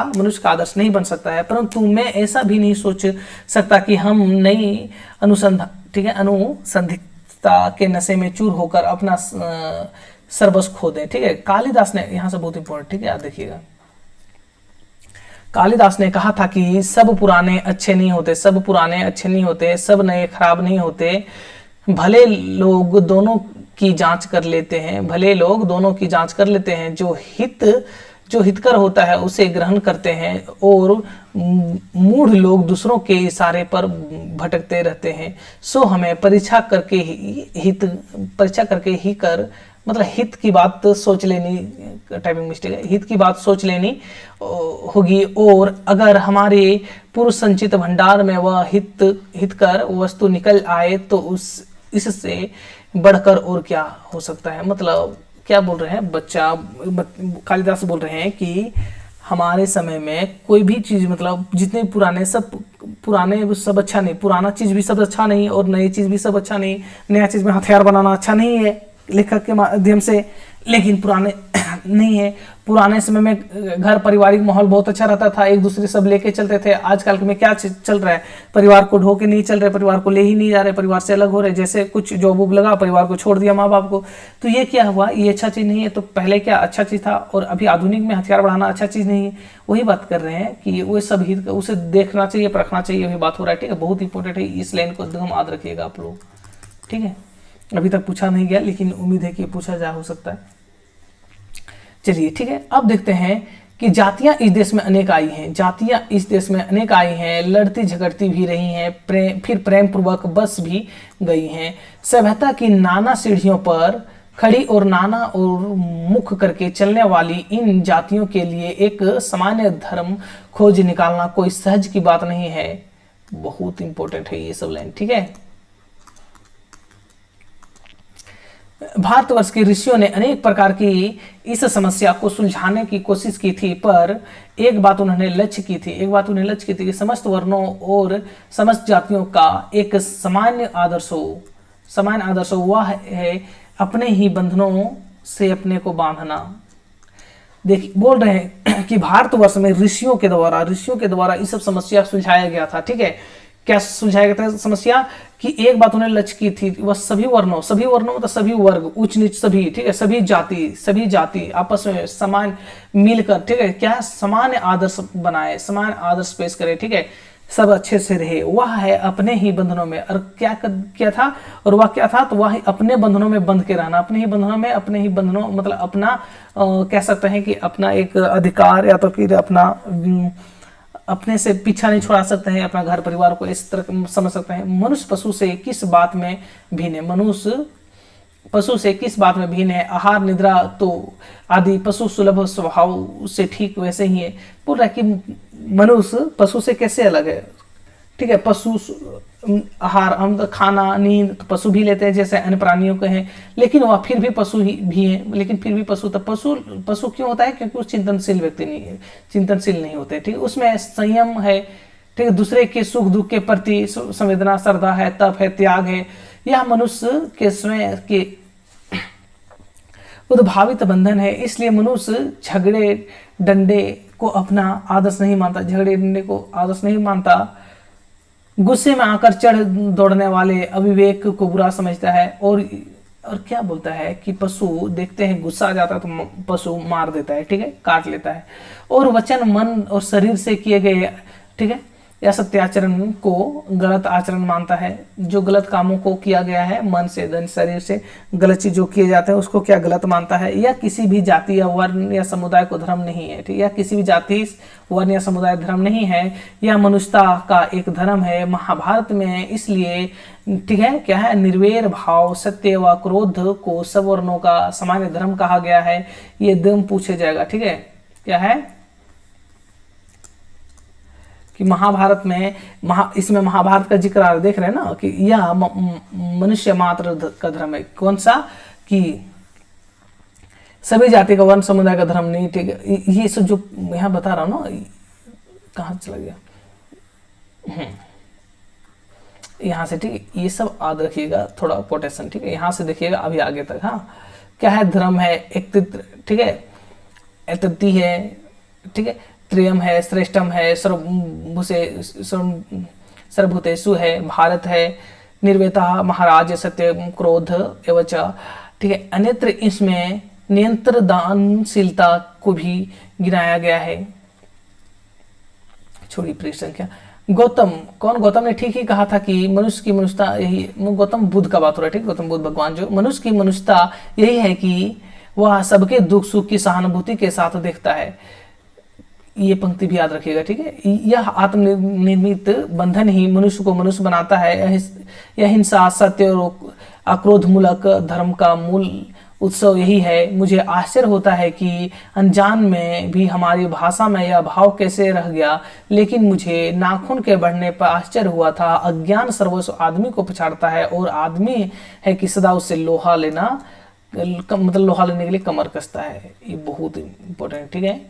आदर्श नहीं बन सकता है। परंतु मैं ऐसा भी नहीं सोच सकता कि हम नई अनुसंधिकता के नशे में चूर होकर अपना सर्वस्व खो दें, ठीक है। कालिदास ने, यहाँ से बहुत इंपॉर्टेंट, ठीक है, आप देखिएगा, कालिदास ने कहा था कि सब पुराने अच्छे नहीं होते, सब पुराने अच्छे नहीं होते, सब नए खराब नहीं होते, भले लोग दोनों की जांच कर लेते हैं, भले लोग दोनों की जांच कर लेते हैं, जो हितकर होता है उसे ग्रहण करते हैं, और मूढ़ लोग दूसरों के इशारे पर भटकते रहते हैं। सो हमें परीक्षा करके ही कर, मतलब हित की बात सोच लेनी, टाइपिंग मिस्टेक है, हित की बात सोच लेनी होगी, और अगर हमारे पूर्व संचित भंडार में वह हितकर वस्तु निकल आए तो इससे बढ़कर और क्या हो सकता है। मतलब क्या बोल रहे हैं कालिदास बोल रहे हैं कि हमारे समय में कोई भी चीज, मतलब जितने पुराने सब अच्छा नहीं, पुराना चीज भी सब अच्छा नहीं, और नई चीज भी सब अच्छा नहीं। नया चीज में हथियार बनाना अच्छा नहीं है लेखक के माध्यम से, लेकिन पुराने नहीं है। पुराने समय में घर पारिवारिक माहौल बहुत अच्छा रहता था, एक दूसरे सब लेके चलते थे। आजकल में क्या चल रहा है, परिवार को ढो के नहीं चल रहे, परिवार को ले ही नहीं जा रहे, परिवार से अलग हो रहे, जैसे कुछ जॉब वॉब लगा, परिवार को छोड़ दिया, माँ बाप को। तो ये क्या हुआ, ये अच्छा चीज नहीं है। तो पहले क्या अच्छा चीज था, और अभी आधुनिक में हथियार बढ़ाना अच्छा चीज नहीं है। वही बात कर रहे हैं कि वो सब हित उसे देखना चाहिए, परखना चाहिए, वही बात हो रहा है। ठीक है, बहुत इंपॉर्टेंट है, इस लाइन को एकदम याद रखिएगा आप लोग। ठीक है, अभी तक पूछा नहीं गया, लेकिन उम्मीद है कि पूछा जा हो सकता है। चलिए ठीक है, अब देखते हैं कि जातियां इस देश में अनेक आई हैं, जातियां इस देश में अनेक आई हैं, लड़ती झगड़ती भी रही हैं, फिर प्रेम पूर्वक बस भी गई हैं। सभ्यता की नाना सीढ़ियों पर खड़ी और नाना और मुख करके चलने वाली इन जातियों के लिए एक सामान्य धर्म खोज निकालना कोई सहज की बात नहीं है। बहुत इंपॉर्टेंट है ये सब लाइन। ठीक है, भारतवर्ष के ऋषियों ने अनेक प्रकार की इस समस्या को सुलझाने की कोशिश की थी, पर एक बात उन्होंने लक्ष्य की थी कि समस्त वर्णों और समस्त जातियों का एक सामान्य आदर्श हो, वह है अपने ही बंधनों से अपने को बांधना। देखिए, बोल रहे हैं कि भारतवर्ष में ऋषियों के द्वारा इस सब समस्या सुलझाया गया था। ठीक है, क्या सुलझाया गया था समस्या कि एक बात उन्हें लक्ष्य की थी, वह सभी वर्णों मतलब सभी वर्ग, उच्च नीच सभी, ठीक है, सभी जाति आपस में समान मिलकर, ठीक है, क्या सामान्य आदर्श बनाए, समान आदर्श पेश करे। ठीक है, सब अच्छे से रहे, वह है अपने ही बंधनों में। और क्या था, और वह क्या था, तो वह अपने बंधनों में बंध के रहना, अपने ही बंधनों मतलब अपना कह सकते हैं कि अपना एक अधिकार, या तो फिर अपने से पीछा नहीं छुड़ा सकते हैं, अपना घर परिवार को इस तरह समझ सकते हैं। मनुष्य पशु से किस बात में भिन्न है, आहार निद्रा तो आदि पशु सुलभ स्वभाव से ठीक वैसे ही है। बोल रहा है कि मनुष्य पशु से कैसे अलग है। ठीक है, पशु आहार, हम तो खाना नींद तो पशु भी लेते हैं जैसे अन्य प्राणियों के हैं, लेकिन वह फिर भी पशु ही भी है। लेकिन फिर भी पशु क्यों होता है, क्योंकि वो चिंतनशील व्यक्ति चिंतनशील नहीं होते। ठीक है, उसमें संयम है, ठीक है, दूसरे के सुख दुख के प्रति संवेदना, श्रद्धा है, तप है, त्याग है। यह मनुष्य के स्वयं के उद्भावित बंधन है। इसलिए मनुष्य झगड़े डंडे को अपना आदर्श नहीं मानता, गुस्से में आकर चढ़ दौड़ने वाले अविवेक को बुरा समझता है, और क्या बोलता है कि पशु देखते हैं गुस्सा आ जाता है तो पशु मार देता है, ठीक है, काट लेता है, और वचन, मन और शरीर से किए गए, ठीक है, या सत्याचरण को गलत आचरण मानता है। जो गलत कामों को किया गया है मन से, धन, शरीर से गलत चीज जो किए जाते हैं उसको क्या गलत मानता है। या किसी भी जाति या वर्ण या समुदाय को धर्म नहीं है, ठीक, या किसी भी जाति वर्ण या समुदाय धर्म नहीं है, या मनुष्यता का एक धर्म है। महाभारत में इसलिए, ठीक है, क्या है, निर्वैर भाव, सत्य व क्रोध को सब वर्णों का सामान्य धर्म कहा गया है। ये एकदम पूछे जाएगा। ठीक है, क्या है कि महाभारत में इसमें महाभारत का जिक्र आ रहा, देख रहे हैं ना, कि यह मनुष्य मात्र का धर्म है। कौन सा, कि सभी जाति का वर्ण समुदाय का धर्म नहीं। ठीक है, ये सब जो यहाँ बता रहा हूं ना, कहाँ चला गया, यहाँ से, ठीक है, ये सब याद रखिएगा, थोड़ा पोटेशन। ठीक है, यहाँ से देखिएगा अभी आगे तक। हाँ, क्या है, धर्म है, एक, ठीक है, एतति है, ठीक है, त्रियम है, श्रेष्ठम है, सर्वभूतेषु है, भारत है, निर्वेता, महाराज, सत्य, क्रोध एवच, ठीक है, अन्यत्र इसमें नियंत्रण दानशीलता को भी गिनाया गया है। छोड़ी पृष्ठ संख्या। गौतम, कौन गौतम ने ठीक ही कहा था कि मनुष्य की मनुष्यता यही, गौतम बुद्ध का बात हो रहा है, ठीक, गौतम बुद्ध भगवान, जो मनुष्य की मनुष्यता यही है कि वह सबके दुख सुख की सहानुभूति के साथ देखता है। ये पंक्ति भी याद रखिएगा, ठीक है। यह आत्मनिर्मित बंधन ही मनुष्य को मनुष्य बनाता है। यह हिंसा, सत्य और आक्रोधमूलक धर्म का मूल उत्सव यही है। मुझे आश्चर्य होता है कि अनजान में भी हमारी भाषा में यह भाव कैसे रह गया, लेकिन मुझे नाखून के बढ़ने पर आश्चर्य हुआ था। अज्ञान सर्वस्व आदमी को पछाड़ता है और आदमी है कि सदा उससे लोहा लेना, मतलब लोहा लेने के लिए कमर कसता है। ये बहुत इंपॉर्टेंट, ठीक है,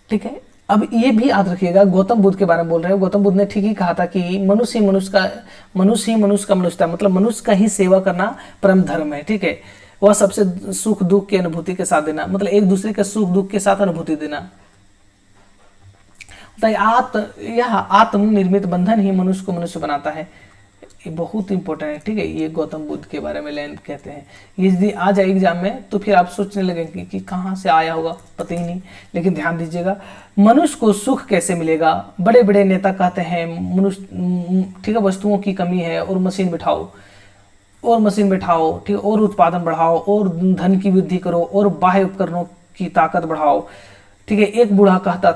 ठीक है। अब ये भी याद रखिएगा, गौतम बुद्ध के बारे में बोल रहे हैं, गौतम बुद्ध ने ठीक ही कहा था कि मनुष्य ही मनुष्य का मनुष्यता, मतलब मनुष्य का ही सेवा करना परम धर्म है, ठीक है। वह सबसे सुख दुख की अनुभूति के साथ देना, मतलब एक दूसरे के सुख दुख के साथ अनुभूति देना। यह आत्मनिर्मित बंधन ही मनुष्य को मनुष्य बनाता है। ये बहुत इंपॉर्टेंट है, ठीक है। ये गौतम बुद्ध के बारे में लेन कहते हैं। ये यदि आ जाए एग्जाम में तो फिर आप सोचने लगेंगे कि कहाँ से आया होगा, पता ही नहीं। लेकिन ध्यान दीजिएगा, मनुष्य को सुख कैसे मिलेगा। बड़े बड़े नेता कहते हैं मनुष्य, ठीक है, वस्तुओं की कमी है और मशीन बिठाओ ठीक है, और उत्पादन बढ़ाओ और धन की वृद्धि करो और बाह्य उपकरणों की ताकत बढ़ाओ, ठीक है। एक बूढ़ा कहता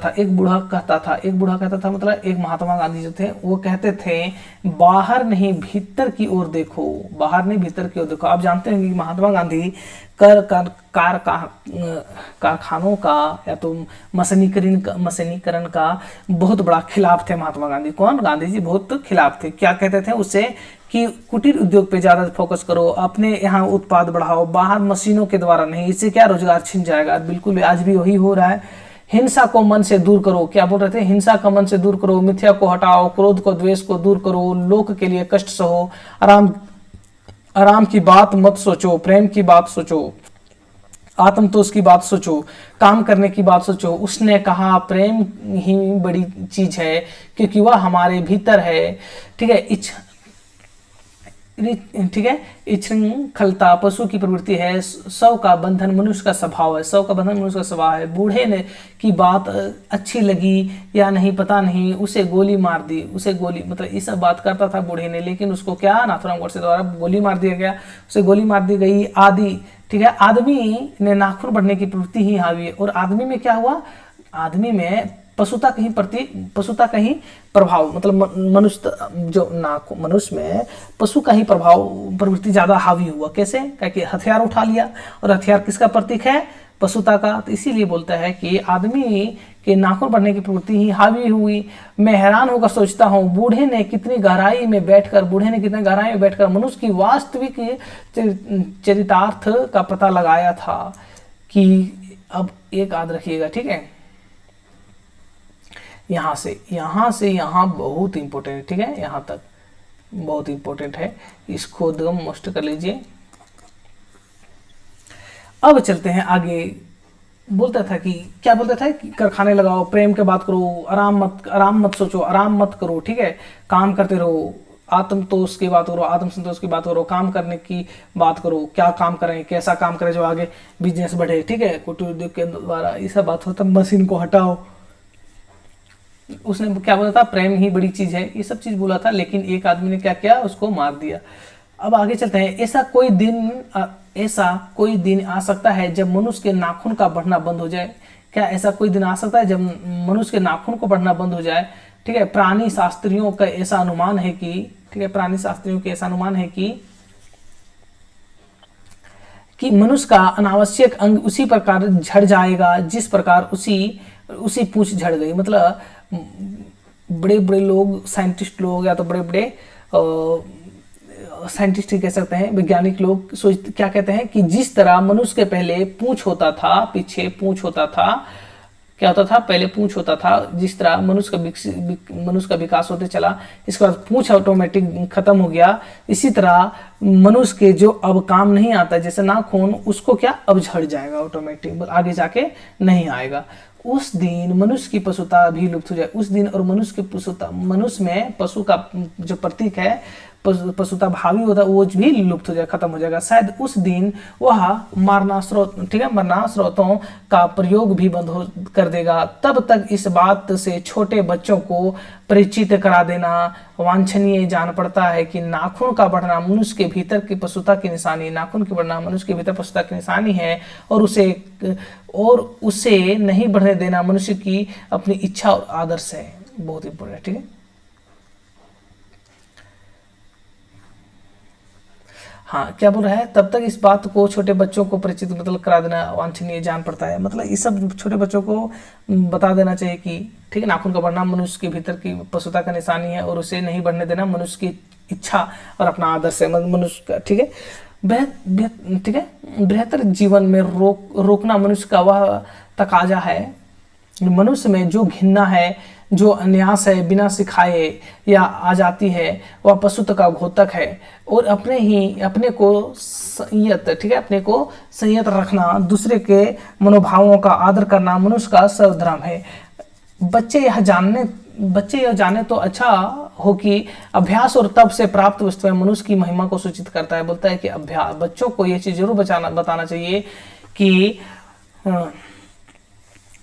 था, मतलब एक महात्मा गांधी जो थे वो कहते थे, बाहर नहीं भीतर की ओर देखो, बाहर नहीं भीतर की ओर देखो। आप जानते हैं कि महात्मा गांधी कारखानों का या तो मशीनीकरण का बहुत बड़ा खिलाफ थे महात्मा गांधी। कौन? गांधी जी बहुत खिलाफ थे। क्या कहते थे उससे कि कुटीर उद्योग पे ज्यादा फोकस करो, अपने यहाँ उत्पाद बढ़ाओ, बाहर मशीनों के द्वारा नहीं, इससे क्या रोजगार छिन जाएगा। बिल्कुल आज भी वही हो रहा है। हिंसा को मन से दूर करो, क्या बोल रहे थे, हिंसा का मन से दूर करो, मिथ्या को हटाओ, क्रोध को द्वेष को दूर करो, लोक के लिए कष्ट सहो, आराम की बात मत सोचो, प्रेम की बात सोचो, आत्मतोष की बात सोचो, काम करने की बात सोचो। उसने कहा प्रेम ही बड़ी चीज है क्योंकि वह हमारे भीतर है, ठीक है। इच्छृंखलता पशु की प्रवृत्ति है, सौ का बंधन मनुष्य का स्वभाव है। बूढ़े ने की बात अच्छी लगी या नहीं पता नहीं, उसे गोली मार दी, मतलब ये सब बात करता था बूढ़े ने, लेकिन उसको क्या नाथुराम गोडसे द्वारा गोली मार दिया गया, उसे गोली मार दी गई आदि, ठीक है। आदमी ने नाखून बढ़ने की प्रवृत्ति ही हावी है। और आदमी में क्या हुआ, आदमी में पशुता का ही प्रभाव, मतलब मनुष्य में पशु का ही प्रभाव प्रवृत्ति ज्यादा हावी हुआ। कैसे? क्योंकि हथियार उठा लिया, और हथियार किसका प्रतीक है? पशुता का। तो इसीलिए बोलता है कि आदमी के नाखून बढ़ने की प्रवृत्ति ही हावी हुई। मैं हैरान होकर सोचता हूँ बूढ़े ने कितनी गहराई में बैठकर मनुष्य की वास्तविक चरितार्थ का पता लगाया था। कि अब एक याद रखिएगा, ठीक है, यहाँ से यहाँ बहुत इंपॉर्टेंट है, ठीक है, यहाँ तक बहुत इंपॉर्टेंट है, इसको एकदम मस्ट कर लीजिए। अब चलते हैं आगे। बोलता था कि क्या बोलता था कि कारखाने लगाओ, प्रेम के बात करो, आराम मत सोचो, आराम मत करो, ठीक है, काम करते रहो, आत्मतोष की बात करो, आत्मसंतोष की बात करो, काम करने की बात करो, क्या काम करें, कैसा काम करें जो आगे बिजनेस बढ़े, ठीक है, कुटीर उद्योग के द्वारा, ये सब बात होता। मशीन को हटाओ, उसने क्या बोला था, प्रेम ही बड़ी चीज है, ये सब चीज बोला था। लेकिन एक आदमी ने क्या किया, उसको मार दिया। अब आगे चलते हैं। ऐसा कोई दिन आ सकता है जब मनुष्य के नाखून का बढ़ना बंद हो जाए। क्या ऐसा कोई दिन आ सकता है जब मनुष्य के नाखून को बढ़ना बंद हो जाए, ठीक है। प्राणी शास्त्रियों का ऐसा अनुमान है कि, ठीक है, प्राणी शास्त्रियों के ऐसा अनुमान है कि मनुष्य का अनावश्यक अंग उसी प्रकार झड़ जाएगा जिस प्रकार उसी पूंछ झड़ गई। मतलब बड़े बड़े लोग, साइंटिस्ट लोग, या तो बड़े बड़े साइंटिस्ट ही कह सकते हैं, वैज्ञानिक लोग क्या कहते हैं कि जिस तरह मनुष्य के पहले पूंछ होता था, पीछे पूंछ होता था, क्या होता था, पहले पूंछ होता था, जिस तरह मनुष्य का विकास होते चला, इसके बाद पूंछ ऑटोमेटिक खत्म हो गया। इसी तरह मनुष्य के जो अब काम नहीं आता, जैसे नाखून, उसको क्या अब झड़ जाएगा ऑटोमेटिक, आगे जाके नहीं आएगा। उस दिन मनुष्य की पशुता भी लुप्त हो जाए। उस दिन और मनुष्य में पशु का जो प्रतीक है, पशुता भावी होता है वो भी लुप्त हो जाएगा, खत्म हो जाएगा। शायद उस दिन वह मारना स्रोत, ठीक है, मरना स्रोतों का प्रयोग भी बंद हो कर देगा। तब तक इस बात से छोटे बच्चों को परिचित करा देना वांछनीय जान पड़ता है कि नाखून का बढ़ना मनुष्य के भीतर की पशुता की निशानी, नाखून की बढ़ना मनुष्य के भीतर पशुता की निशानी है, और उसे नहीं बढ़ने देना मनुष्य की अपनी इच्छा और आदर्श है। बहुत इंपॉर्टेंट है, ठीक है। हाँ, क्या बोल रहा है, तब तक इस बात को छोटे बच्चों को परिचित मतलब करा देना वांछनीय जान पड़ता है, मतलब ये सब छोटे बच्चों को बता देना चाहिए कि ठीक है, नाखून का बढ़ना मनुष्य के भीतर की पशुता का निशानी है, और उसे नहीं बढ़ने देना मनुष्य की इच्छा और अपना आदर्श है मनुष्य का, ठीक है। ठीक है, बेहतर जीवन में रोकना मनुष्य का वह तकाजा है। मनुष्य में जो घृणा है, जो अन्यास है, बिना सिखाए या आ जाती है, वह पशुत्व का घोतक है। और अपने को संयत, ठीक है, अपने को संयत रखना, दूसरे के मनोभावों का आदर करना मनुष्य का सर्वधर्म है। बच्चे यह जाने तो अच्छा हो कि अभ्यास और तप से प्राप्त वस्तुएं मनुष्य की महिमा को सूचित करता है। बोलता है कि बच्चों को यह चीज जरूर बताना चाहिए कि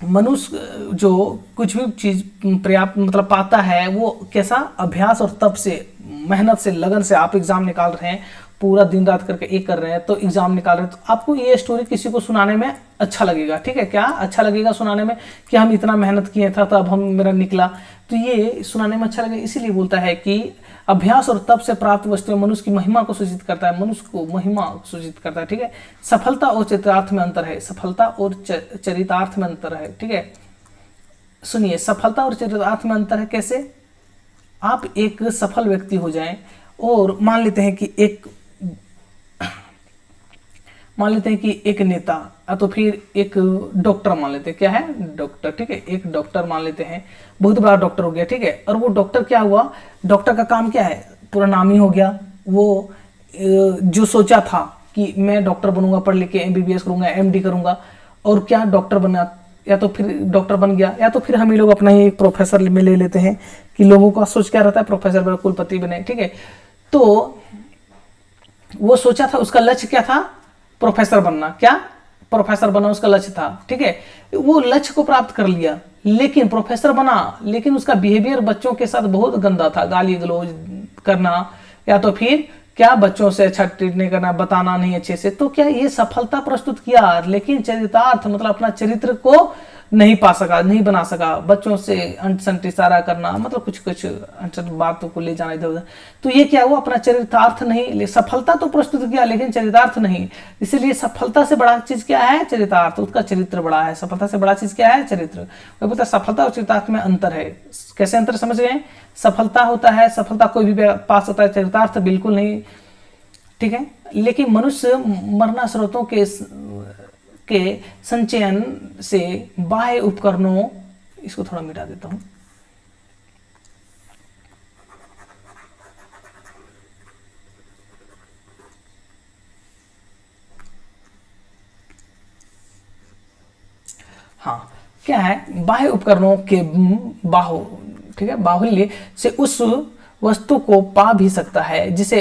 मनुष्य जो कुछ भी चीज पर्याप्त मतलब पाता है वो कैसा, अभ्यास और तप से, मेहनत से, लगन से। आप एग्जाम निकाल रहे हैं, पूरा दिन रात करके एक कर रहे हैं, तो एग्जाम निकाल रहे हैं, तो आपको ये स्टोरी किसी को सुनाने में अच्छा लगेगा, ठीक है। क्या अच्छा लगेगा सुनाने में कि हम इतना मेहनत किए था तब हम मेरा निकला, तो ये सुनाने में अच्छा लगेगा। इसीलिए बोलता है कि अभ्यास और तप से प्राप्त वस्तुएं मनुष्य की महिमा को सूचित करता है, मनुष्य को महिमा सूचित करता है, ठीक है। सफलता और चरितार्थ में अंतर है, सफलता और चरितार्थ में अंतर है, ठीक है। सुनिए, सफलता और चरितार्थ में अंतर है कैसे। आप एक सफल व्यक्ति हो जाएं और मान लेते हैं कि एक नेता, तो फिर एक डॉक्टर मान लेते हैं, क्या है, डॉक्टर, ठीक है, एक डॉक्टर मान लेते हैं, बहुत बड़ा डॉक्टर हो गया, ठीक है। और वो डॉक्टर क्या हुआ, डॉक्टर का काम क्या है, पूरा नामी हो गया। वो जो सोचा था कि मैं डॉक्टर बनूंगा, पढ़ लिख के MBBS करूंगा, MD करूंगा, और क्या डॉक्टर बना, या तो फिर डॉक्टर बन गया, या तो फिर हम ही लोग अपना ही एक प्रोफेसर में ले लेते हैं कि लोगों का सोच क्या रहता है, प्रोफेसर बने, कुलपति बने, ठीक है। तो वो सोचा था, उसका लक्ष्य क्या था, प्रोफेसर बनना, क्या प्रोफेसर बना उसका लक्ष्य था, ठीक है। वो लक्ष्य को प्राप्त कर लिया, लेकिन प्रोफेसर बना, लेकिन उसका बिहेवियर बच्चों के साथ बहुत गंदा था, गाली गलौज करना, या तो फिर क्या बच्चों से अच्छा ट्रीट नहीं करना, बताना नहीं अच्छे से। तो क्या ये सफलता प्रस्तुत किया, लेकिन चरितार्थ मतलब अपना चरित्र को नहीं पा सका, नहीं बना सका, बच्चों से अंट इशारा करना, मतलब कुछ बातों को ले जाना इधर उधर। तो ये क्या हुआ, अपना चरितार्थ नहीं, सफलता तो प्रस्तुत किया लेकिन चरितार्थ नहीं। इसीलिए सफलता से बड़ा चीज क्या है, चरितार्थ, उसका चरित्र बड़ा है। सफलता से बड़ा चीज क्या है, चरित्र। वो बोलता है सफलता और चरितार्थ में अंतर है। कैसे अंतर समझ गए, सफलता होता है, सफलता कोई भी पा सकता है, चरितार्थ बिल्कुल नहीं, ठीक है। लेकिन मनुष्य मरना स्रोतों के संचयन से बाह्य उपकरणों, इसको थोड़ा मिटा देता हूं, हाँ, क्या है, बाह्य उपकरणों के ठीक है, बाहुल्य से उस वस्तु को पा भी सकता है जिसे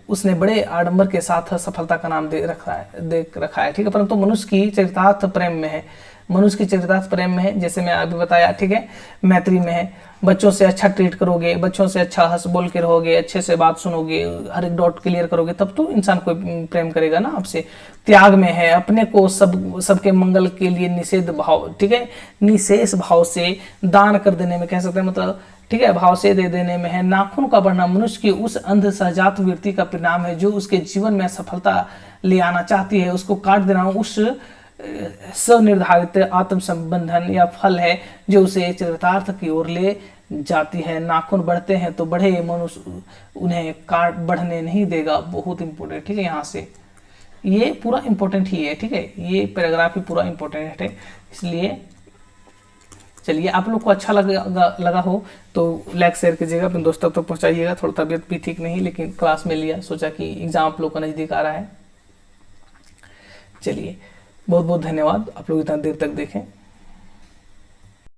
उसने बड़े आडंबर के साथ सफलता का नाम दे रखा है, ठीक है। परंतु मनुष्य की चरितार्थ प्रेम में है, मनुष्य की चरितार्थ प्रेम में है, जैसे मैं अभी बताया, ठीक है, मैत्री में है। बच्चों से अच्छा ट्रीट करोगे, बच्चों से अच्छा हंस बोल के रहोगे, अच्छे से बात सुनोगे, हर एक डॉट क्लियर करोगे, तब तो इंसान कोई प्रेम करेगा ना आपसे। त्याग में है, अपने को सबके मंगल के लिए निषेध भाव, ठीक है, निशेष भाव से दान कर देने में, कह सकते हैं मतलब, ठीक है, भाव से दे देने में है। नाखून का बढ़ना मनुष्य की उस अंध सहजात वृत्ति का परिणाम है जो उसके जीवन में सफलता ले आना चाहती है। उसको काट देना उस स्वनिर्धारित आत्म संबंधन या फल है जो उसे चरितार्थ की ओर ले जाती है। नाखून बढ़ते हैं तो बढ़े, मनुष्य उन्हें काट बढ़ने नहीं देगा। बहुत इंपॉर्टेंट, ठीक है, यहाँ से ये पूरा इंपॉर्टेंट ही है, ठीक है, ये पैराग्राफ ही पूरा इंपॉर्टेंट है। इसलिए चलिए, आप लोग को अच्छा लगा हो तो लाइक शेयर कीजिएगा, अपने दोस्तों तक तो पहुंचाइएगा। थोड़ा तबीयत भी ठीक नहीं, लेकिन क्लास में लिया, सोचा कि एग्जाम आप लोग का नज़दीक आ रहा है। चलिए, बहुत बहुत धन्यवाद, आप लोग इतना देर तक देखें।